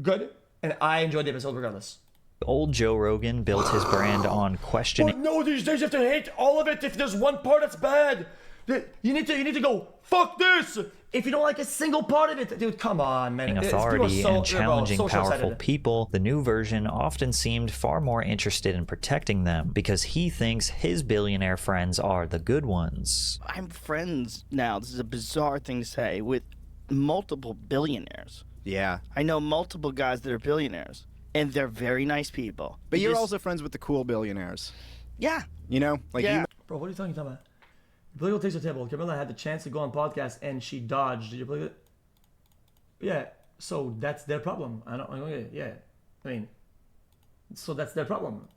good, and I enjoyed the episode regardless. Old Joe Rogan built his brand on questioning. But no, these days you have to hate all of it if there's one part that's bad. You need to go, fuck this! If you don't like a single part of it, dude, come on, man. Authority and challenging powerful people, the new version often seemed far more interested in protecting them because he thinks his billionaire friends are the good ones. I'm friends now, this is a bizarre thing to say, with multiple billionaires. Yeah. I know multiple guys that are billionaires, and they're very nice people. But you're also friends with the cool billionaires. Yeah. You know? Like yeah. Bro, what are you talking about? Political takes the table. Camilla had the chance to go on podcast and she dodged. Did you play it? Yeah. So that's their problem. Yeah. I mean, so that's their problem.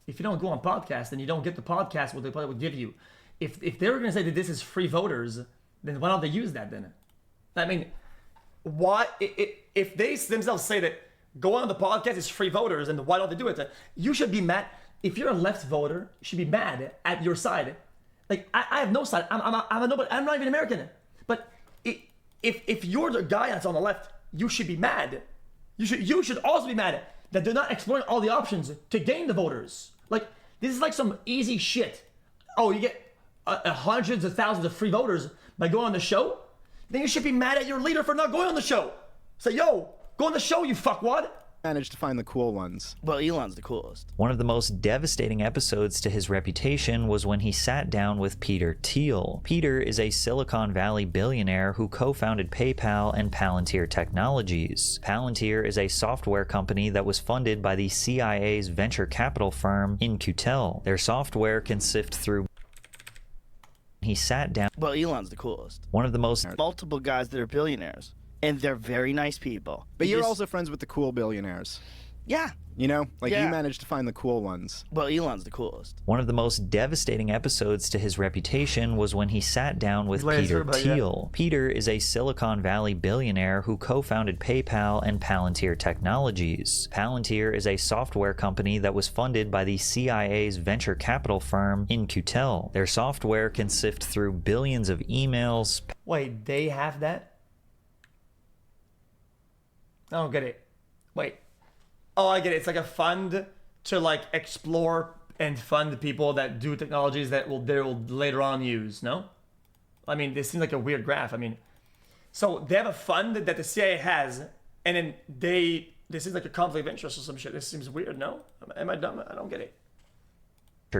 If you don't go on podcast and you don't get the podcast, what they probably would give you. If they were going to say that this is free voters, then why don't they use that then? I mean, why? If they themselves say that go on the podcast is free voters, then why don't they do it? You should be mad. If you're a left voter, you should be mad at your side. Like, I have no side. I'm a nobody. I'm not even American. But if you're the guy that's on the left, you should be mad. You should also be mad that they're not exploring all the options to gain the voters. Like, this is like some easy shit. Oh, you get hundreds of thousands of free voters by going on the show? Then you should be mad at your leader for not going on the show. Say, yo, go on the show, you fuckwad. Managed to find the cool ones. Well, Elon's the coolest. One of the most devastating episodes to his reputation was when he sat down with Peter Thiel. Peter is a Silicon Valley billionaire who co-founded PayPal and Palantir Technologies. Palantir is a software company that was funded by the CIA's venture capital firm In-Q-Tel. Their software can sift through. He sat down. Well, Elon's the coolest. One of the most. Multiple guys that are billionaires. And they're very nice people. But you're also friends with the cool billionaires. Yeah. You know? Like, you managed to find the cool ones. Well, Elon's the coolest. One of the most devastating episodes to his reputation was when he sat down with Peter Thiel. Peter is a Silicon Valley billionaire who co-founded PayPal and Palantir Technologies. Palantir is a software company that was funded by the CIA's venture capital firm In-Q-Tel. Their software can sift through billions of emails. Wait, they have that? I don't get it. Wait. Oh, I get it. It's like a fund to like explore and fund people that do technologies that they will later on use, no? I mean, this seems like a weird graph. I mean, so they have a fund that the CIA has, and then this is like a conflict of interest or some shit. This seems weird, no? Am I dumb? I don't get it.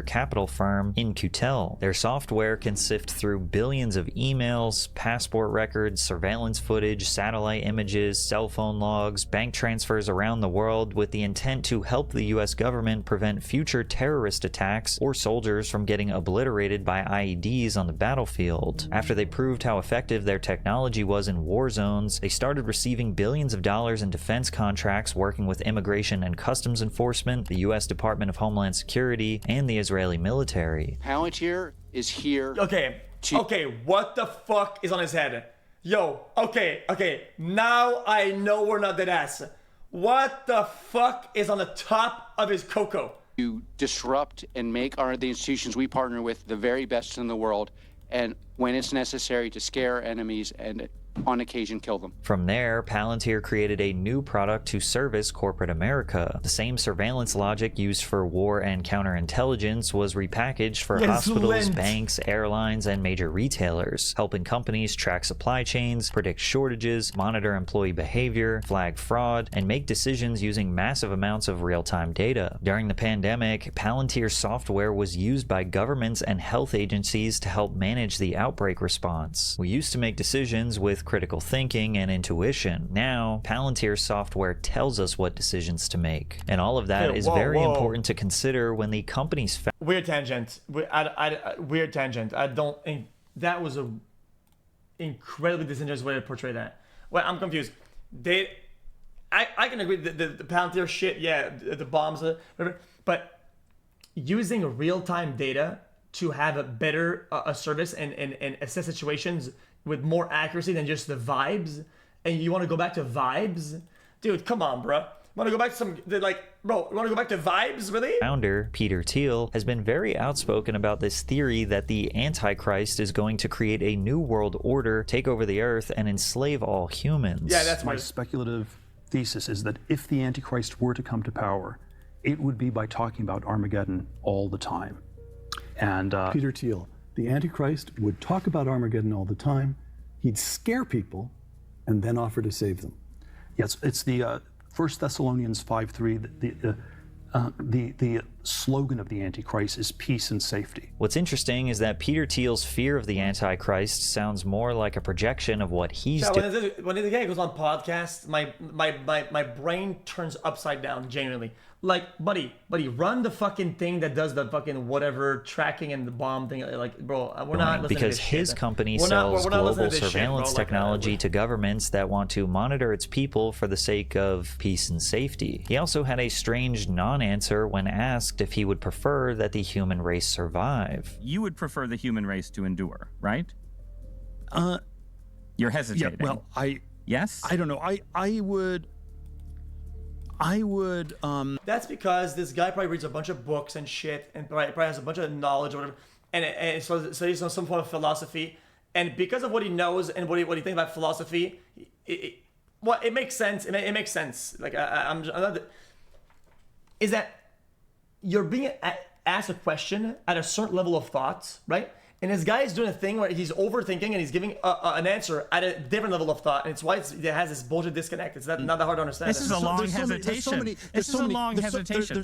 Capital firm In-Q-Tel. Their software can sift through billions of emails, passport records, surveillance footage, satellite images, cell phone logs, bank transfers around the world with the intent to help the US government prevent future terrorist attacks or soldiers from getting obliterated by IEDs on the battlefield. After they proved how effective their technology was in war zones, they started receiving billions of dollars in defense contracts working with Immigration and Customs Enforcement, the US Department of Homeland Security, and the Israeli military. Palantir is here. Okay, what the fuck is on his head? Yo, okay, now I know we're not dead ass. What the fuck is on the top of his cocoa? To disrupt and make the institutions we partner with the very best in the world, and when it's necessary to scare enemies and on occasion kill them. From there, Palantir created a new product to service corporate America. The same surveillance logic used for war and counterintelligence was repackaged for hospitals, banks, airlines, and major retailers, helping companies track supply chains, predict shortages, monitor employee behavior, flag fraud, and make decisions using massive amounts of real-time data. During the pandemic, Palantir software was used by governments and health agencies to help manage the outbreak response. We used to make decisions with critical thinking and intuition. Now, Palantir software tells us what decisions to make. And all of that is very important to consider when the company's weird tangent. Weird tangent. I don't think that was a incredibly disingenuous way to portray that. Well, I'm confused. I can agree the Palantir shit, yeah, the bombs, whatever, but using real-time data to have a better service and assess situations with more accuracy than just the vibes, and you want to go back to vibes? Dude, come on, bro. Want to go back to some, bro, you want to go back to vibes, really? Founder, Peter Thiel, has been very outspoken about this theory that the Antichrist is going to create a new world order, take over the earth, and enslave all humans. Yeah, that's my speculative thesis is that if the Antichrist were to come to power, it would be by talking about Armageddon all the time. And Peter Thiel, the Antichrist would talk about Armageddon all the time. He'd scare people and then offer to save them. Yes, it's the 1 Thessalonians 5:3. The slogan of the Antichrist is peace and safety. What's interesting is that Peter Thiel's fear of the Antichrist sounds more like a projection of what he's doing. When the guy goes on podcasts, my brain turns upside down, genuinely. Like, buddy, run the fucking thing that does the fucking whatever tracking and the bomb thing. Like, bro, we're not listening because to this his shit. company We're sells not listening global to this surveillance shit, bro. technology to governments that want to monitor its people for the sake of peace and safety. He also had a strange non-answer when asked if he would prefer that the human race survive. You would prefer the human race to endure, right? You're hesitating. Yeah, well, yes? I don't know. I would. That's because this guy probably reads a bunch of books and shit, and probably has a bunch of knowledge or whatever, and so he's on some form of philosophy, and because of what he knows and what he thinks about philosophy, it makes sense. It makes sense. Like I'm not, is that you're being asked a question at a certain level of thought, right? And this guy is doing a thing where he's overthinking and he's giving an answer at a different level of thought, and it's why it has this bullshit disconnect. It's not that hard to understand. This is a long hesitation.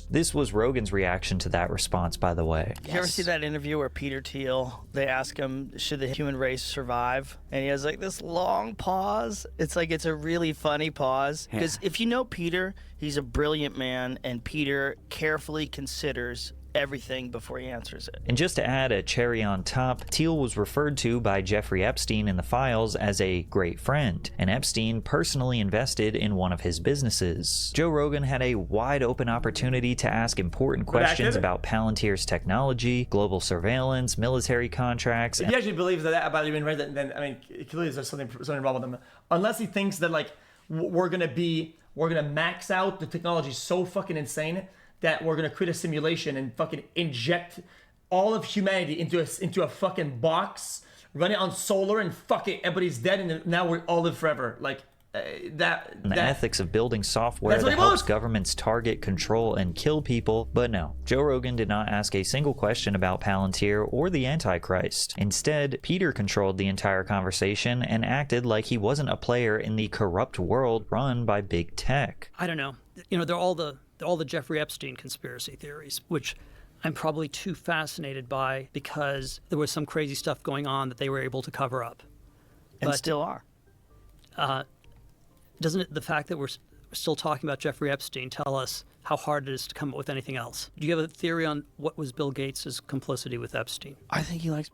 This was Rogan's reaction to that response, by the way. You ever see that interview where Peter Thiel, they ask him, should the human race survive? And he has like this long pause. It's like, it's a really funny pause. Because if you know Peter, he's a brilliant man, and Peter carefully considers everything before he answers it. And just to add a cherry on top, Thiel was referred to by Jeffrey Epstein in the files as a great friend, and Epstein personally invested in one of his businesses. Joe Rogan had a wide open opportunity to ask important questions about Palantir's technology, global surveillance, military contracts. If he actually believes that about human race, then I mean, clearly there's something wrong with him. Unless he thinks that like we're gonna max out the technology so fucking insane that we're gonna create a simulation and fucking inject all of humanity into a fucking box, run it on solar, and fucking everybody's dead, and now we all live forever. Like the ethics of building software that helps governments target, control, and kill people. But no, Joe Rogan did not ask a single question about Palantir or the Antichrist. Instead, Peter controlled the entire conversation and acted like he wasn't a player in the corrupt world run by big tech. I don't know. You know, they're all the Jeffrey Epstein conspiracy theories, which I'm probably too fascinated by because there was some crazy stuff going on that they were able to cover up. And still are. Doesn't it, the fact that we're still talking about Jeffrey Epstein, tell us how hard it is to come up with anything else? Do you have a theory on what was Bill Gates' complicity with Epstein? I think he likes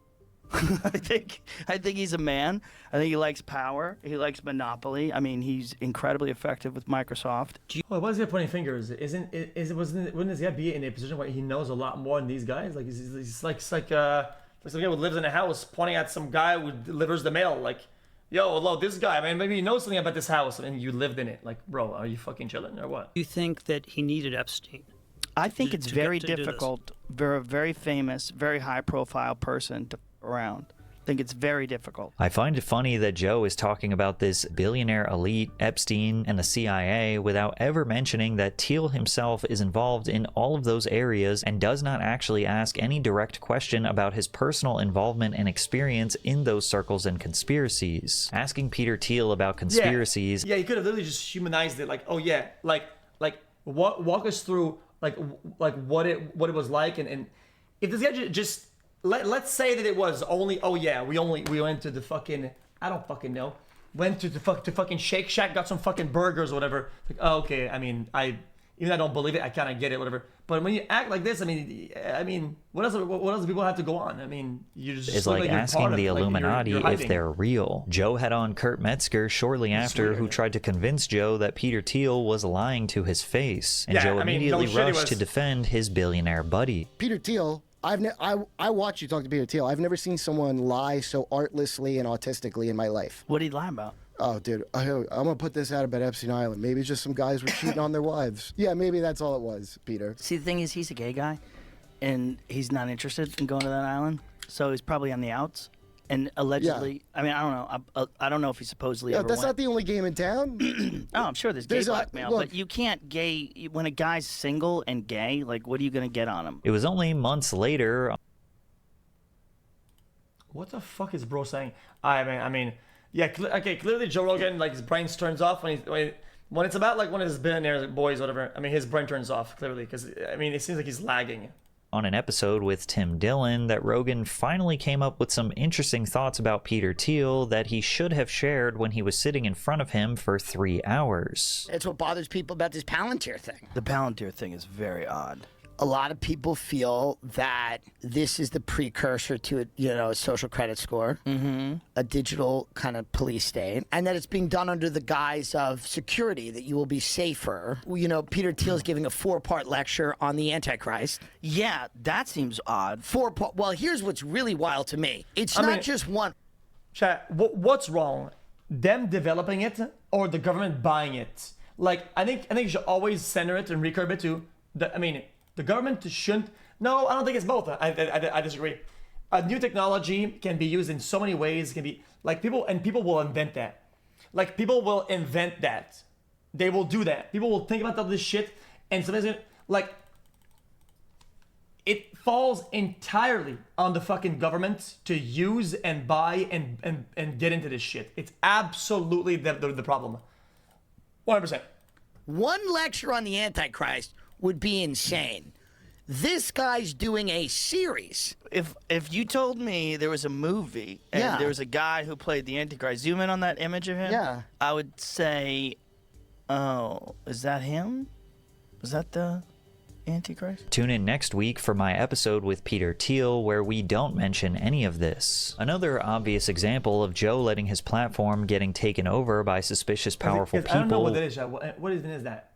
I think he's a man. I think he likes power. He likes monopoly. I mean, he's incredibly effective with Microsoft. Well, what's he pointing fingers? Wouldn't this guy be in a position where he knows a lot more than these guys? Like he's like some guy who lives in a house pointing at some guy who delivers the mail. Like, yo, hello, this guy, man, maybe he knows something about this house and you lived in it. Like, bro, are you fucking chilling or what? Do you think that he needed Epstein? I think it's very difficult. Very famous, very high-profile person to around. think it's very difficult. I find it funny that Joe is talking about this billionaire elite, Epstein, and the CIA without ever mentioning that Thiel himself is involved in all of those areas and does not actually ask any direct question about his personal involvement and experience in those circles and conspiracies. Asking Peter Thiel about conspiracies... Yeah, he could have literally just humanized it, like, oh yeah, like walk us through like what it was like, and if this guy just let's say that it was only, oh yeah, we went to the fucking, I don't fucking know, went to fucking Shake Shack, got some fucking burgers or whatever. Like, oh, okay, I mean, even though I don't believe it, I kind of get it, whatever. But when you act like this, I mean, what else do people have to go on? I mean, you just it's like asking the Illuminati if they're real. Joe had on Kurt Metzger shortly after, who tried to convince Joe that Peter Thiel was lying to his face, and Joe immediately rushed to defend his billionaire buddy. Peter Thiel, I watched you talk to Peter Thiel. I've never seen someone lie so artlessly and autistically in my life. What did he lie about? Oh, dude, I'm gonna put this out about Epstein Island. Maybe it's just some guys were cheating on their wives. Yeah, maybe that's all it was, Peter. See, the thing is, he's a gay guy, and he's not interested in going to that island, so he's probably on the outs. And allegedly, I mean, I don't know. I don't know if he supposedly ever that's went. not the only game in town. Oh, I'm sure there's gay blackmail, but you can't when a guy's single and gay, like, what are you going to get on him? It was only months later. What the fuck is bro saying? I mean, yeah, okay, clearly Joe Rogan, like, his brain turns off when it's about, like, one of his billionaire boys, whatever. I mean, his brain turns off, clearly, because, I mean, it seems like he's lagging. On an episode with Tim Dillon, that Rogan finally came up with some interesting thoughts about Peter Thiel that he should have shared when he was sitting in front of him for 3 hours. That's what bothers people about this Palantir thing. The Palantir thing is very odd. A lot of people feel that this is the precursor to a social credit score, a digital kind of police state, and that it's being done under the guise of security, that you will be safer. You know, Peter Thiel's giving a 4-part lecture on the Antichrist. Yeah, that seems odd. 4-part. Well, here's what's really wild to me. It's not just one. Chat, what's wrong? Them developing it or the government buying it? Like, I think you should always center it and recurve it to the government shouldn't. No, I don't think it's both. I disagree. A new technology can be used in so many ways. It can be like people will invent that. Like, people will invent that. They will do that. People will think about all this shit, and somebody's gonna, like, it falls entirely on the fucking government to use and buy and get into this shit. It's absolutely the problem. 100%. One lecture on the Antichrist would be insane. This guy's doing a series. If you told me there was a movie and there was a guy who played the Antichrist, zoom in on that image of him, I would say, oh, is that him? Is that the Antichrist? Tune in next week for my episode with Peter Thiel, where we don't mention any of this. Another obvious example of Joe letting his platform getting taken over by suspicious, powerful people. I don't know what that is. What even is that?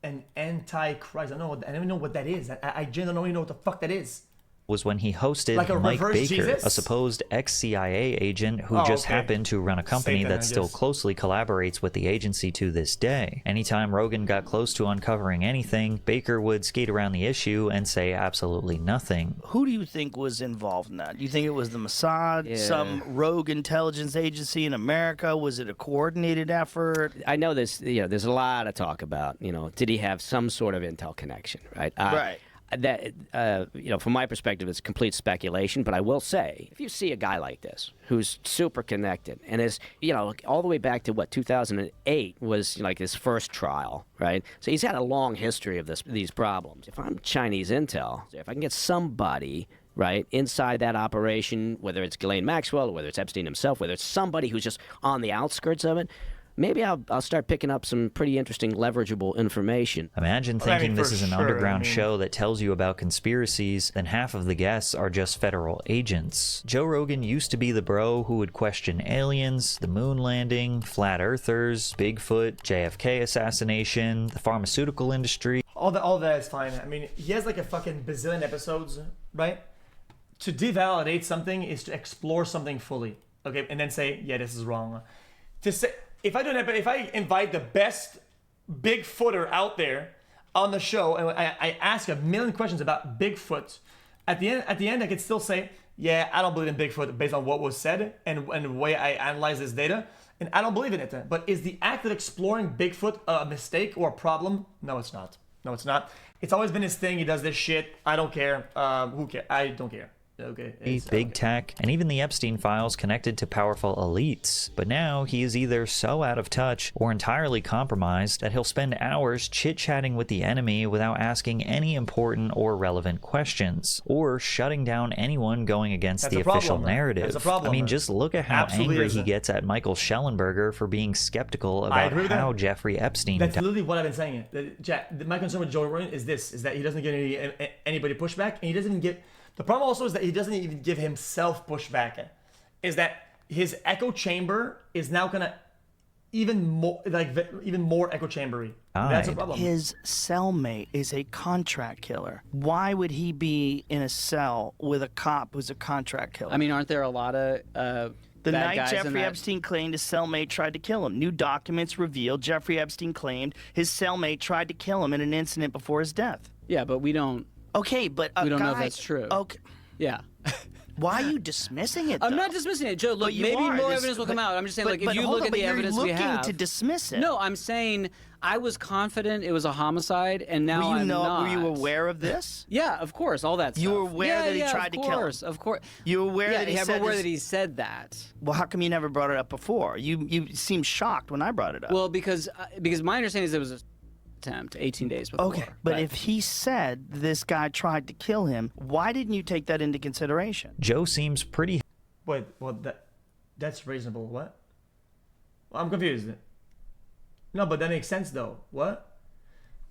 An Antichrist. I don't even know what that is. I genuinely don't even know what the fuck that is. Was when he hosted like Mike Baker, Jesus? a supposed ex-CIA agent who just happened to run a company Satan, that still guess. closely collaborates with the agency to this day. Anytime Rogan got close to uncovering anything, Baker would skate around the issue and say absolutely nothing. Who do you think was involved in that? Do you think it was the Mossad, some rogue intelligence agency in America? Was it a coordinated effort? I know there's a lot of talk about, did he have some sort of intel connection, right? Right. That from my perspective, it's complete speculation. But I will say, if you see a guy like this who's super connected and is, all the way back to 2008 was like his first trial, right? So he's had a long history of these problems. If I'm Chinese intel, if I can get somebody right inside that operation, whether it's Ghislaine Maxwell, or whether it's Epstein himself, whether it's somebody who's just on the outskirts of it, maybe I'll start picking up some pretty interesting leverageable information. Imagine thinking this is an underground show that tells you about conspiracies, then half of the guests are just federal agents. Joe Rogan used to be the bro who would question aliens, the moon landing, flat earthers, Bigfoot, JFK assassination, the pharmaceutical industry. All that is fine. I mean, he has like a fucking bazillion episodes, right? To devalidate something is to explore something fully, okay, and then say, yeah, this is wrong. To say, if I invite the best Bigfooter out there on the show and I ask a million questions about Bigfoot, at the end I could still say, yeah, I don't believe in Bigfoot based on what was said and the way I analyze this data, and I don't believe in it. But is the act of exploring Bigfoot a mistake or a problem? No, it's not. No, it's not. It's always been his thing. He does this shit. I don't care. Who cares? I don't care. Okay. Big tech, and even the Epstein files connected to powerful elites. But now he is either so out of touch or entirely compromised that he'll spend hours chit-chatting with the enemy without asking any important or relevant questions, or shutting down anyone going against the official narrative. That's a problem. I mean, just look at how Absolutely angry is. he gets at Michael Schellenberger for being skeptical about how Jeffrey Epstein That's died. literally what I've been saying. My concern with Joe Rogan is that he doesn't get anybody pushback, and he doesn't even get. The problem also is that he doesn't even give himself pushback. Is that his echo chamber is now gonna even more echo chambery. That's a problem. His cellmate is a contract killer. Why would he be in a cell with a cop who's a contract killer? I mean, aren't there a lot of the bad night guys in Jeffrey that? Epstein claimed his cellmate tried to kill him. New documents revealed Jeffrey Epstein claimed his cellmate tried to kill him in an incident before his death. Yeah, but we don't. Okay, but we don't know if that's true. Okay. Yeah. Why are you dismissing it? I'm not dismissing it, Joe. Look, But you maybe are. more This- evidence will come but- out. I'm just saying, but- like, if but you hold look on, at but the you're evidence we looking have, to dismiss it. No, I'm saying I was confident it was a homicide, and now I'm not. Were you aware of this? Yeah, of course, all that stuff. You were aware that he tried to kill him? Of course. You were aware that he I'm said aware this- that he said that. Well, how come you never brought it up before? You seemed shocked when I brought it up. Well, because my understanding is it was an attempt 18 days before. Okay, but if he said this guy tried to kill him, why didn't you take that into consideration? Joe seems pretty. Wait, well, that's reasonable. What? Well, I'm confused. No, but that makes sense though. What?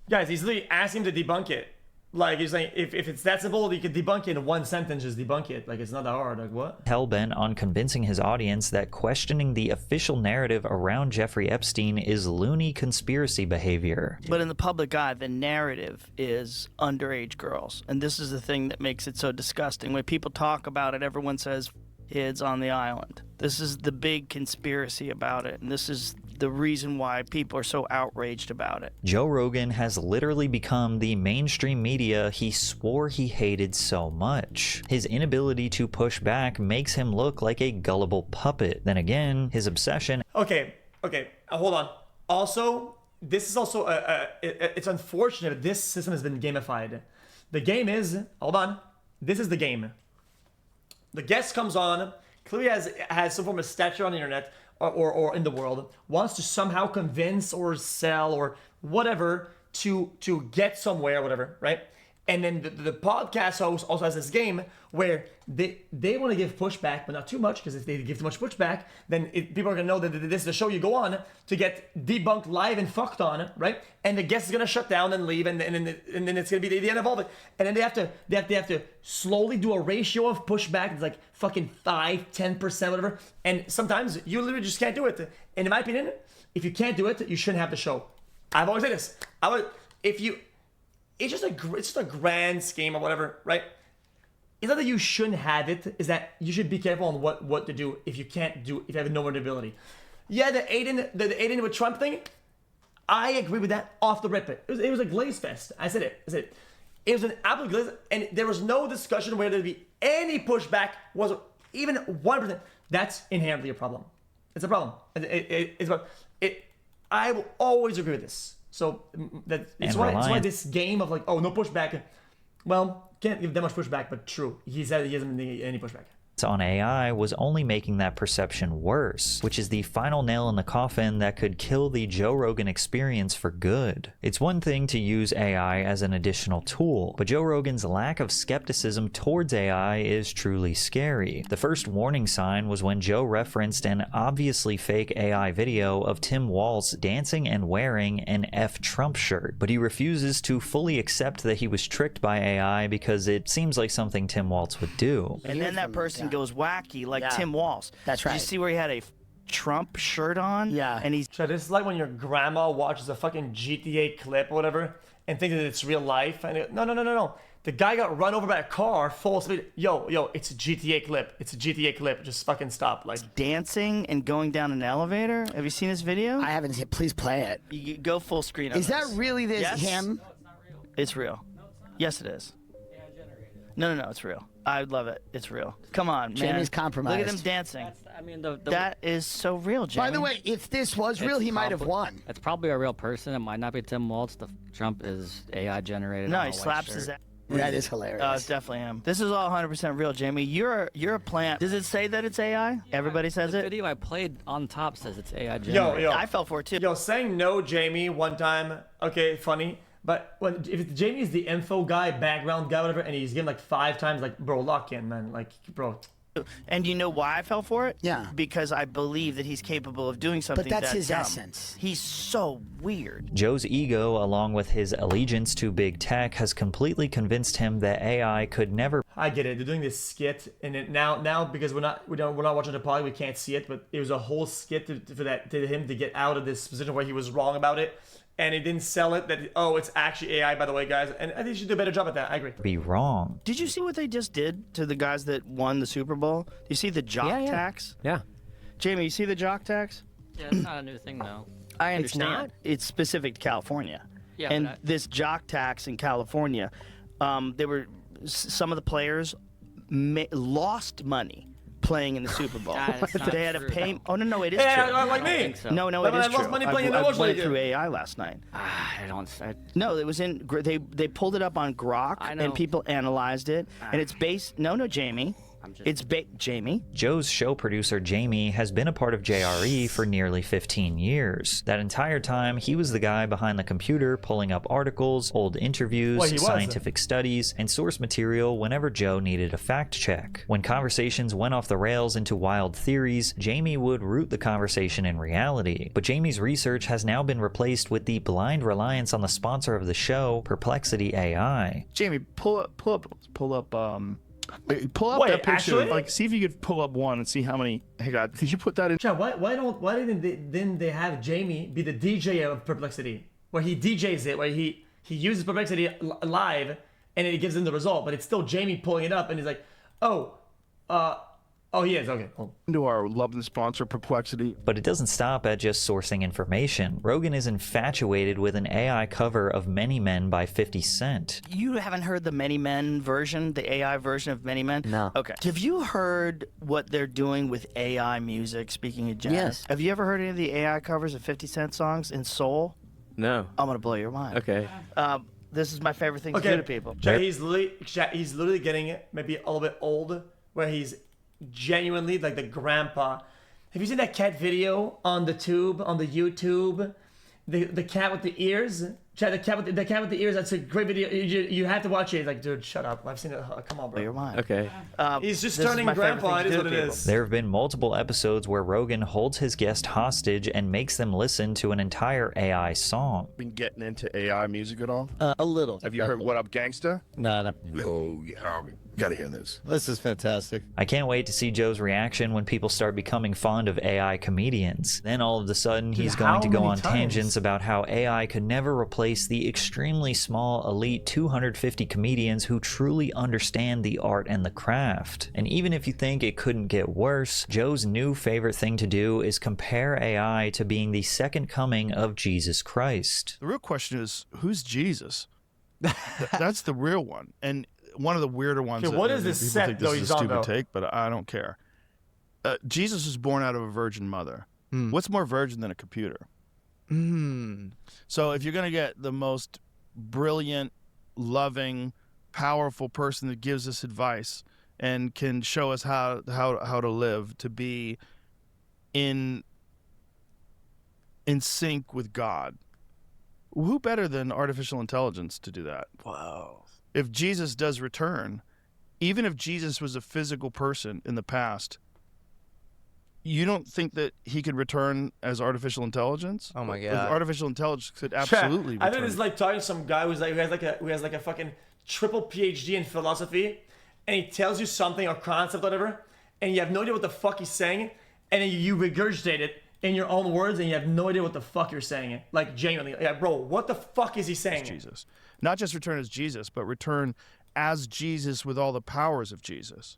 Guys, he's literally asking him to debunk it. Like, he's saying, if it's that simple, you can debunk it in one sentence, just debunk it. Like, it's not that hard. Like, what? Hell-bent on convincing his audience that questioning the official narrative around Jeffrey Epstein is loony conspiracy behavior. But in the public eye, the narrative is underage girls. And this is the thing that makes it so disgusting. When people talk about it, everyone says kids on the island. This is the big conspiracy about it. And this is the reason why people are so outraged about it. Joe Rogan has literally become the mainstream media he swore he hated so much. His inability to push back makes him look like a gullible puppet. Then again, his obsession... Okay, hold on. Also, this is also, it's unfortunate this system has been gamified. The game is, hold on, this is the game. The guest comes on, clearly has some form of stature on the internet, or in the world, wants to somehow convince or sell or whatever to get somewhere, whatever, right? And then the podcast host also has this game where they want to give pushback, but not too much, because if they give too much pushback, then people are going to know that this is the show you go on to get debunked live and fucked on, right? And the guest is going to shut down and leave, and then it's going to be the end of all of it. And then they have to slowly do a ratio of pushback. It's like fucking 5-10%, whatever. And sometimes you literally just can't do it. And in my opinion, if you can't do it, you shouldn't have the show. I've always said this. It's just a grand scheme or whatever, right? It's not that you shouldn't have it, is that you should be careful on what to do if you can't do, if you have no vulnerability. Yeah, the Aiden with Trump thing, I agree with that off the rip. It was a glaze fest. I said it. It was an absolute glaze, and there was no discussion where there'd be any pushback, was even 1%. That's inherently a problem. It's a problem. I will always agree with this. So it's why this game of like, oh, no pushback. Well, can't give that much pushback, but true. He said he doesn't need any pushback. On AI was only making that perception worse, which is the final nail in the coffin that could kill the Joe Rogan experience for good. It's one thing to use AI as an additional tool, but Joe Rogan's lack of skepticism towards AI is truly scary. The first warning sign was when Joe referenced an obviously fake AI video of Tim Walz dancing and wearing an F Trump shirt, but he refuses to fully accept that he was tricked by AI because it seems like something Tim Walz would do. And then that person goes wacky, like Tim Walz. That's right. Did you see where he had a Trump shirt on? Yeah. And he's... So this is like when your grandma watches a fucking GTA clip or whatever and thinks that it's real life. And no. The guy got run over by a car full speed. Yo, it's a GTA clip. It's a GTA clip. Just fucking stop. Like dancing and going down an elevator. Have you seen this video? I haven't seen it. Please play it. You go full screen on Is that this. really this Yes. him? It's real. Yes, it is. No, it's real. I love it. It's real. Come on, man. Jamie's compromised. Look at them dancing. I mean, that is so real, Jamie. By the way, if this was real, he might have won. It's probably a real person. It might not be Tim Waltz. The Trump is AI generated. No, on a he white slaps shirt. his ass. That is hilarious. It's definitely him. This is all 100% real, Jamie. You're a plant. Does it say that it's AI? Everybody says The it. video I played on top says it's AI generated. Yo, I fell for it too. Yo, saying no, Jamie, one time, okay, funny. But if Jamie is the info guy, background guy, whatever, and he's given like 5 times, like, bro, lock in, man. Like, bro. And you know why I fell for it? Yeah. Because I believe that he's capable of doing something. But that's his dumb. essence. He's so weird. Joe's ego, along with his allegiance to big tech, has completely convinced him that AI could never. I get it. They're doing this skit, and now because we're not watching the pod, we can't see it. But it was a whole skit to him to get out of this position where he was wrong about it, and he didn't sell it. That it's actually AI, by the way, guys. And I think he should do a better job at that. I agree. Be wrong. Did you see what they just did to the guys that won the Super Bowl? Do you see the jock tax? Yeah. Jamie, you see the jock tax? Yeah, it's not a new thing though. I understand. It's specific to California. Yeah, and but this jock tax in California, some of the players lost money playing in the Super Bowl. They had to pay. Oh no, it is true. Like me. So. No, it is true. Lost money playing in the I World went League. through AI last night. I don't. No, it was in. They pulled it up on Grok, and people analyzed it, and it's based. No, Jamie. It's Jamie. Joe's show producer, Jamie, has been a part of JRE for nearly 15 years. That entire time, he was the guy behind the computer pulling up articles, old interviews, scientific studies, and source material whenever Joe needed a fact check. When conversations went off the rails into wild theories, Jamie would root the conversation in reality. But Jamie's research has now been replaced with the blind reliance on the sponsor of the show, Perplexity AI. Jamie, pull up that picture. Actually? Like, see if you could pull up one and see how many. Hey, God, could you put that in? Chad, why didn't they have Jamie be the DJ of Perplexity, where he DJs it, where he uses Perplexity live, and it gives him the result, but it's still Jamie pulling it up, and he's like, he is, okay. Cool. Into our loved and sponsor, Perplexity. But it doesn't stop at just sourcing information. Rogan is infatuated with an AI cover of Many Men by 50 Cent. You haven't heard the Many Men version, the AI version of Many Men? No. Okay. Have you heard what they're doing with AI music, speaking of jazz? Yes. Have you ever heard any of the AI covers of 50 Cent songs in soul? No. I'm going to blow your mind. Okay. This is my favorite thing to do to people. Chad, he's literally getting it, maybe a little bit old, where he's genuinely like the grandpa. Have you seen that cat video on the YouTube? The cat with the ears? Chad, the cat with the ears, that's a great video. You have to watch it. It's like, dude, shut up. I've seen it. Come on, bro. Your mind. Okay. He's just turning grandpa. It is what it is. There have been multiple episodes where Rogan holds his guest hostage and makes them listen to an entire AI song. Been getting into AI music at all? A little. Have you heard What Up Gangsta? No. Oh, yeah. Gotta hear this. This is fantastic. I can't wait to see Joe's reaction when people start becoming fond of AI comedians. Then all of a sudden, he's going to go on tangents about how AI could never replace the extremely small, elite 250 comedians who truly understand the art and the craft. And even if you think it couldn't get worse, Joe's new favorite thing to do is compare AI to being the second coming of Jesus Christ. The real question is, who's Jesus? That's the real one. And one of the weirder ones. Okay, what is this people set, think though, this he's is a on, stupid though? take, but I don't care. Jesus was born out of a virgin mother. What's more virgin than a computer? So if you're going to get the most brilliant, loving, powerful person that gives us advice and can show us how to live, to be in sync with God, who better than artificial intelligence to do that? Wow. If Jesus does return, even if Jesus was a physical person in the past, you don't think that he could return as artificial intelligence? Oh my God. Artificial intelligence could absolutely I return. think it's like talking to some guy who has like a fucking triple PhD in philosophy, and he tells you something or concept or whatever, and you have no idea what the fuck he's saying, and then you regurgitate it in your own words, and you have no idea what the fuck you're saying. Like, genuinely, yeah, bro, what the fuck is he saying? Jesus. Not just return as Jesus, but return as Jesus with all the powers of Jesus.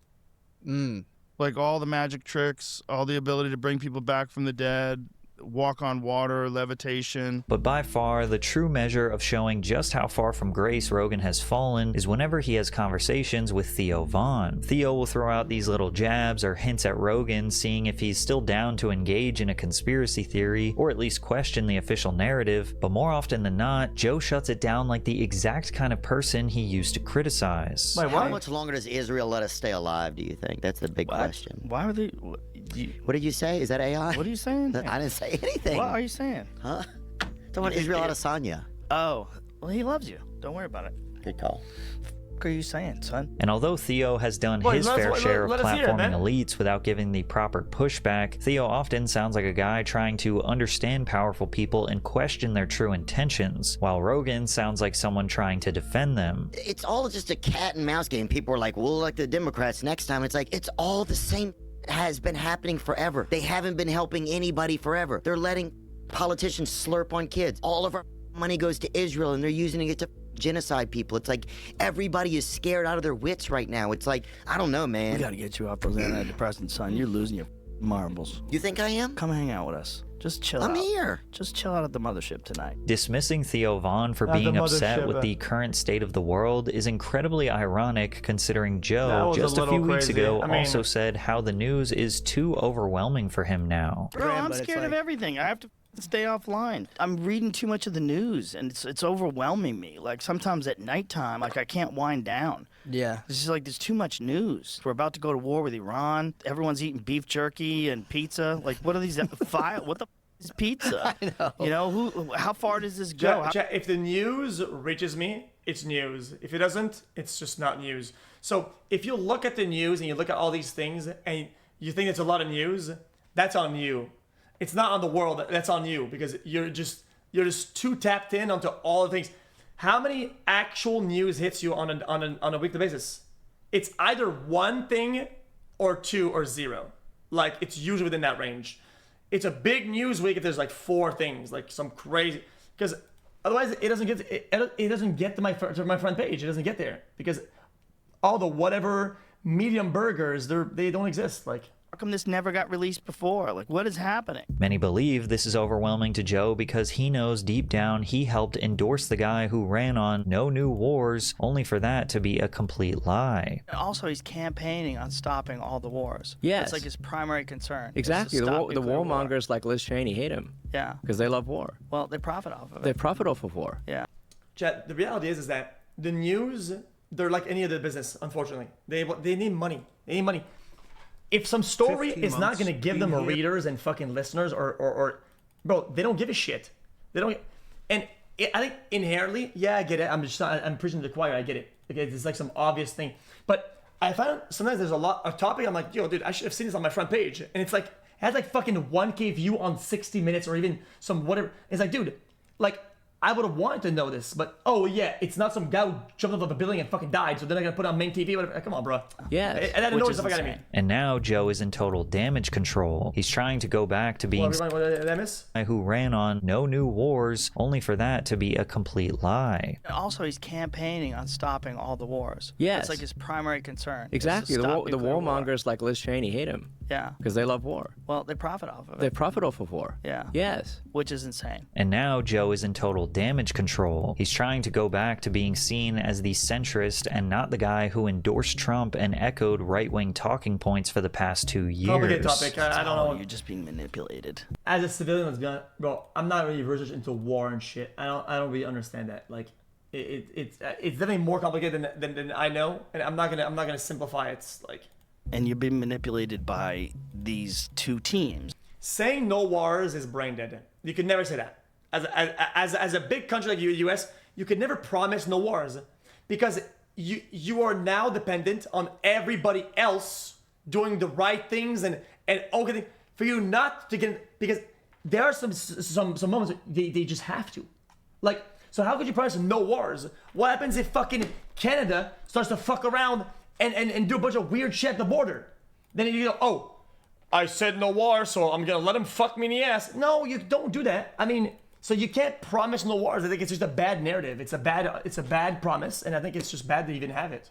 Like all the magic tricks, all the ability to bring people back from the dead, walk on water, levitation. But by far, the true measure of showing just how far from grace Rogan has fallen is whenever he has conversations with Theo Von. Theo will throw out these little jabs or hints at Rogan, seeing if he's still down to engage in a conspiracy theory or at least question the official narrative, but more often than not, Joe shuts it down like the exact kind of person he used to criticize. Wait, how much longer does Israel let us stay alive, do you think? That's the big question. Why are they... What did you say? Is that AI? What are you saying? I didn't say anything. What are you saying? Huh? Talking about Israel Adesanya. Oh, well, he loves you. Don't worry about it. Good call. What are you saying, son? And although Theo has done his fair share of platforming elites without giving the proper pushback, Theo often sounds like a guy trying to understand powerful people and question their true intentions, while Rogan sounds like someone trying to defend them. It's all just a cat and mouse game. People are like, we'll elect the Democrats next time. It's like, it's all the same. Has been happening forever. They haven't been helping anybody forever. They're letting politicians slurp on kids. All of our money goes to Israel and they're using it to genocide people. It's like everybody is scared out of their wits right now. It's like, I don't know, man. We gotta get you off those antidepressants, son. You're losing your marbles. You think I am? Come hang out with us. Just chill out. I'm here. Just chill out at the mothership tonight. Dismissing Theo Von for being upset with the current state of the world is incredibly ironic, considering Joe, just a few weeks ago, also said how the news is too overwhelming for him now. Bro, I'm scared of everything. I have to stay offline. I'm reading too much of the news, and it's overwhelming me. Like, sometimes at nighttime, like, I can't wind down. Yeah. It's just like, there's too much news. We're about to go to war with Iran. Everyone's eating beef jerky and pizza. Like, what are these? What the is pizza? I know. You know, how far does this go? If the news reaches me, it's news. If it doesn't, it's just not news. So if you look at the news and you look at all these things and you think it's a lot of news, that's on you. It's not on the world. That's on you, because you're just too tapped in onto all the things. How many actual news hits you on a weekly basis? It's either one thing or two or zero. Like, it's usually within that range. It's a big news week if there's like 4 things, like some crazy, because otherwise it doesn't get to my front page. It doesn't get there because all the whatever medium burgers, they don't exist. Like, how come this never got released before? Like, what is happening? Many believe this is overwhelming to Joe because he knows deep down he helped endorse the guy who ran on no new wars, only for that to be a complete lie. Also, he's campaigning on stopping all the wars. Yes. That's like his primary concern. Exactly. The warmongers like Liz Cheney hate him. Yeah. Because they love war. Well, they profit off of it. They profit off of war. Yeah. Chet, the reality is that the news, they're like any other business, unfortunately. They need money. They need money. If some story is not going to give them readers and fucking listeners or bro, they don't give a shit. They don't. And I think inherently, yeah, I get it. I'm preaching to the choir. I get it. Okay, it's like some obvious thing. But I find sometimes there's a topic. I'm like, yo, dude, I should have seen this on my front page. And it's like, it has like fucking 1K view on 60 Minutes or even some whatever. It's like, dude, like, I would have wanted to know this, but oh yeah, it's not some guy who jumped off a building and fucking died, so then I gotta put it on main TV. Whatever. Come on, bro. Yeah. And that annoys the fuck out of me. And now Joe is in total damage control. He's trying to go back to being who ran on no new wars, only for that to be a complete lie. Also, he's campaigning on stopping all the wars. Yes. That's like his primary concern. Exactly. The warmongers like Liz Cheney hate him. Yeah. Because they love war. Well, they profit off of it. They profit off of war. Yeah. Yes. Which is insane. And now Joe is in total damage control. He's trying to go back to being seen as the centrist and not the guy who endorsed Trump and echoed right-wing talking points for the past 2 years. Complicated topic. I don't know. You're just being manipulated. As a civilian, let's be honest, bro, I'm not really researched into war and shit. I don't really understand that. Like, it's definitely more complicated than I know, and I'm not gonna simplify it. It's like. And you're being manipulated by these 2 teams. Saying no wars is brain dead. You could never say that. As a big country like the U.S., you could never promise no wars, because you are now dependent on everybody else doing the right things and okay for you not to get, because there are some moments they just have to, like. So how could you promise no wars? What happens if fucking Canada starts to fuck around and do a bunch of weird shit at the border? Then you go, oh, I said no war, so I'm gonna let him fuck me in the ass. No, you don't do that. I mean, so you can't promise no wars. I think it's just a bad narrative. It's a bad promise, and I think it's just bad to even have it.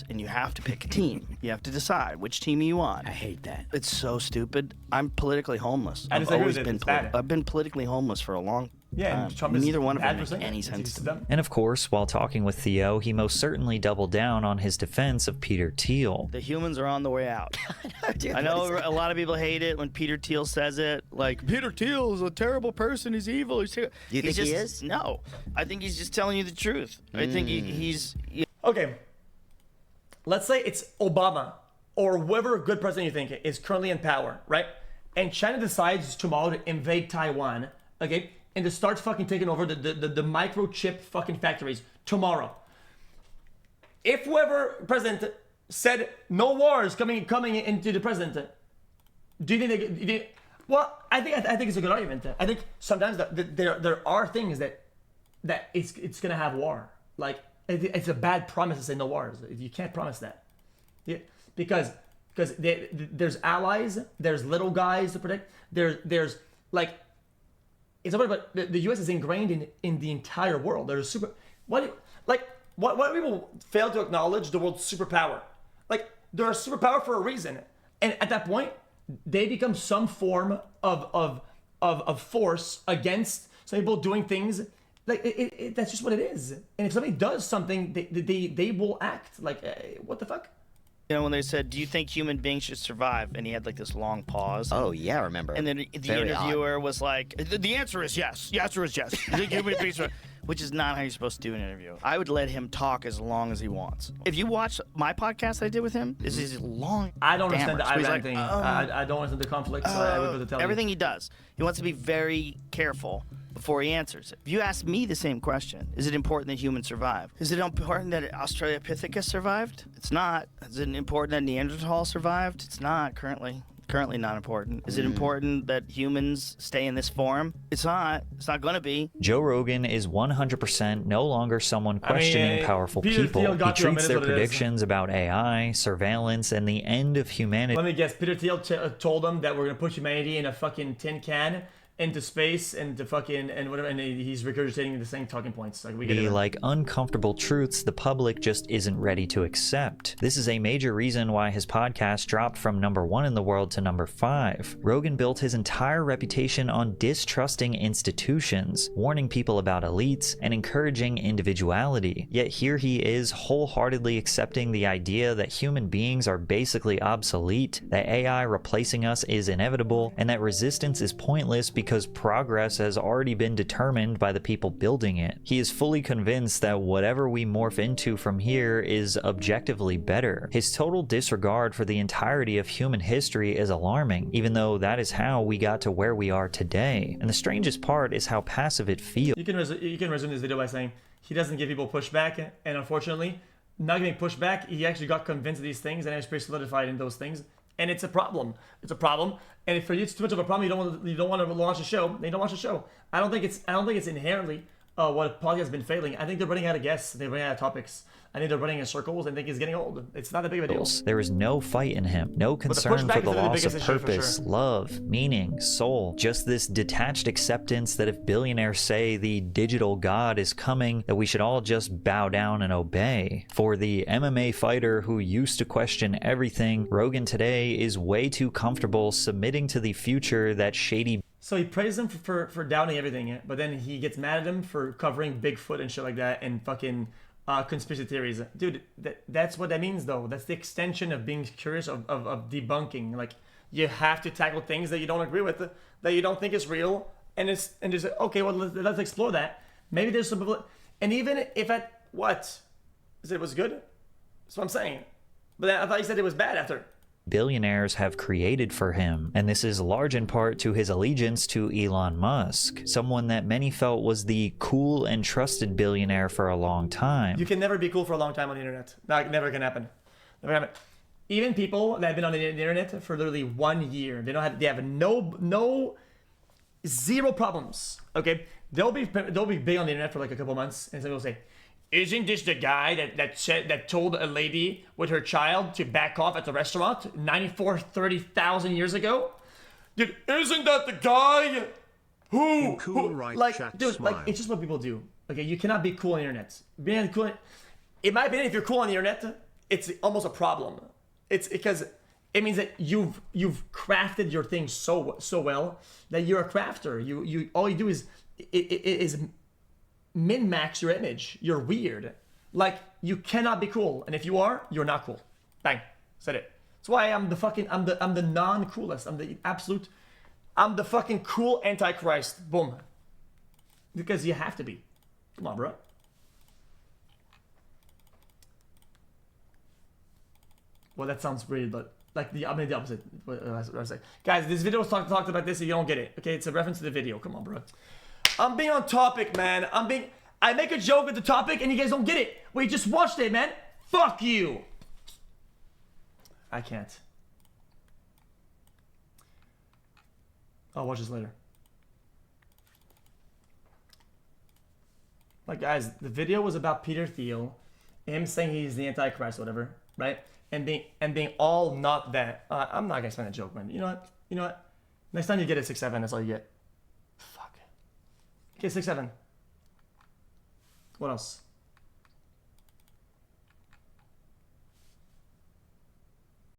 and you have to pick a team. You have to decide which team you want. I hate that. It's so stupid. I'm politically homeless. I I've disagree always with it. been It's bad. I've been politically homeless for a long Yeah, time. and Trump is Neither one of them bad for make saying any it. sense It's to me. dumb. And of course, while talking with Theo, he most certainly doubled down on his defense of Peter Thiel. The humans are on the way out. I know a lot of people hate it when Peter Thiel says it. Like, Peter Thiel is a terrible person. He's evil. He's You think just, he is? No. I think he's just telling you the truth. I think he's... Okay. Let's say it's Obama or whoever good president you think is currently in power, right? And China decides tomorrow to invade Taiwan, okay? And to start fucking taking over the microchip fucking factories tomorrow. If whoever president said no wars coming into the president, do you think well, I think it's a good argument. I think sometimes there are things that it's gonna have war. Like it's a bad promise to say no wars. You can't promise that. Yeah, because there's allies, there's little guys to protect. There's like it's about, but the U.S. is ingrained in the entire world. There's super what people fail to acknowledge the world's superpower. Like they're a superpower for a reason, and at that point they become some form of force against some people doing things. Like that's just what it is. And if somebody does something, they will act like what the fuck. You know, when they said, "Do you think human beings should survive?" and he had like this long pause. Oh yeah, I remember. And then the Very interviewer was like, "The answer is yes. The answer is yes." You think human beings are-" Which is not how you're supposed to do an interview. I would let him talk as long as he wants. If you watch my podcast I did with him, this is long. I don't understand the dammers. He's Iran like, thing. I don't understand the conflict. So I would tell everything he does, he wants to be very careful before he answers it. If you ask me the same question, is it important that humans survive? Is it important that Australopithecus survived? It's not. Is it important that Neanderthal survived? It's not currently. Currently not important. Is it important that humans stay in this form? It's not. It's not going to be. Joe Rogan is 100% no longer someone questioning powerful Peter people. Thiel He got you a treats minute their what it is. predictions about AI, surveillance, and the end of humanity. Let me guess. Peter Thiel told them that we're gonna put humanity in a fucking tin can into space and to fucking and whatever, and he's regurgitating the same talking points. Like we get it. Like uncomfortable truths the public just isn't ready to accept. This is a major reason why his podcast dropped from #1 in the world to #5. Rogan built his entire reputation on distrusting institutions, warning people about elites, and encouraging individuality. Yet here he is wholeheartedly accepting the idea that human beings are basically obsolete, that AI replacing us is inevitable, and that resistance is pointless because progress has already been determined by the people building it. He is fully convinced that whatever we morph into from here is objectively better. His total disregard for the entirety of human history is alarming, even though that is how we got to where we are today. And the strangest part is how passive it feels. You can resume this video by saying he doesn't give people pushback, and unfortunately, not giving pushback, he actually got convinced of these things and he was pretty solidified in those things. And it's a problem. It's a problem. And if for you it's too much of a problem, you don't want to launch a show. Then you don't watch a show. I don't think it's inherently what a podcast has been failing. I think they're running out of guests. They're running out of topics. I think they're running in circles. I think it's getting old. It's not that big of a deal. There is no fight in him, no concern for the loss of purpose, love, meaning, soul. Just this detached acceptance that if billionaires say the digital god is coming, that we should all just bow down and obey. For the MMA fighter who used to question everything, Rogan today is way too comfortable submitting to the future that shady. So he praised him for doubting everything, but then he gets mad at him for covering Bigfoot and shit like that and fucking conspiracy theories. Dude, that's what that means though. That's the extension of being curious, of debunking. Like you have to tackle things that you don't agree with, that you don't think is real, and just okay, well let's explore that. Maybe there's some people, and even if what? Is it was good? That's what I'm saying. But I thought you said it was bad after. Billionaires have created for him, and this is large in part to his allegiance to Elon Musk, someone that many felt was the cool and trusted billionaire for a long time. You can never be cool for a long time on the internet. That never can happen. Never happen. Even people that have been on the internet for literally 1 year, they have zero problems. Okay, they'll be big on the internet for like a couple months, and someone will say, "Isn't this the guy that told a lady with her child to back off at the restaurant 30,000 years ago? Dude, isn't that the guy who like, dude, smile. Like it's just what people do. Okay, you cannot be cool on the internet. Being cool, in my opinion, if you're cool on the internet, it's almost a problem. It's because it means that you've crafted your thing so well that you're a crafter. You all you do is min-max your image. You're weird. Like, you cannot be cool, and if you are, you're not cool. Bang, said it. That's why I'm the non-coolest. I'm the fucking cool antichrist. Boom. Because you have to be. Come on, bro. Well, that sounds weird, but like the opposite. What I was saying. Guys, this video was talked about this, so you don't get it. Okay, it's a reference to the video. Come on, bro. I'm being on topic, man. I make a joke with the topic, and you guys don't get it. Wait, just watched it, man. Fuck you. I can't. I'll watch this later. Like, guys, the video was about Peter Thiel, him saying he's the Antichrist or whatever, right? And being all not that. I'm not gonna explain a joke, man. You know what? Next time you get a 6-7, that's all you get. Fuck. Okay, 6-7. What else?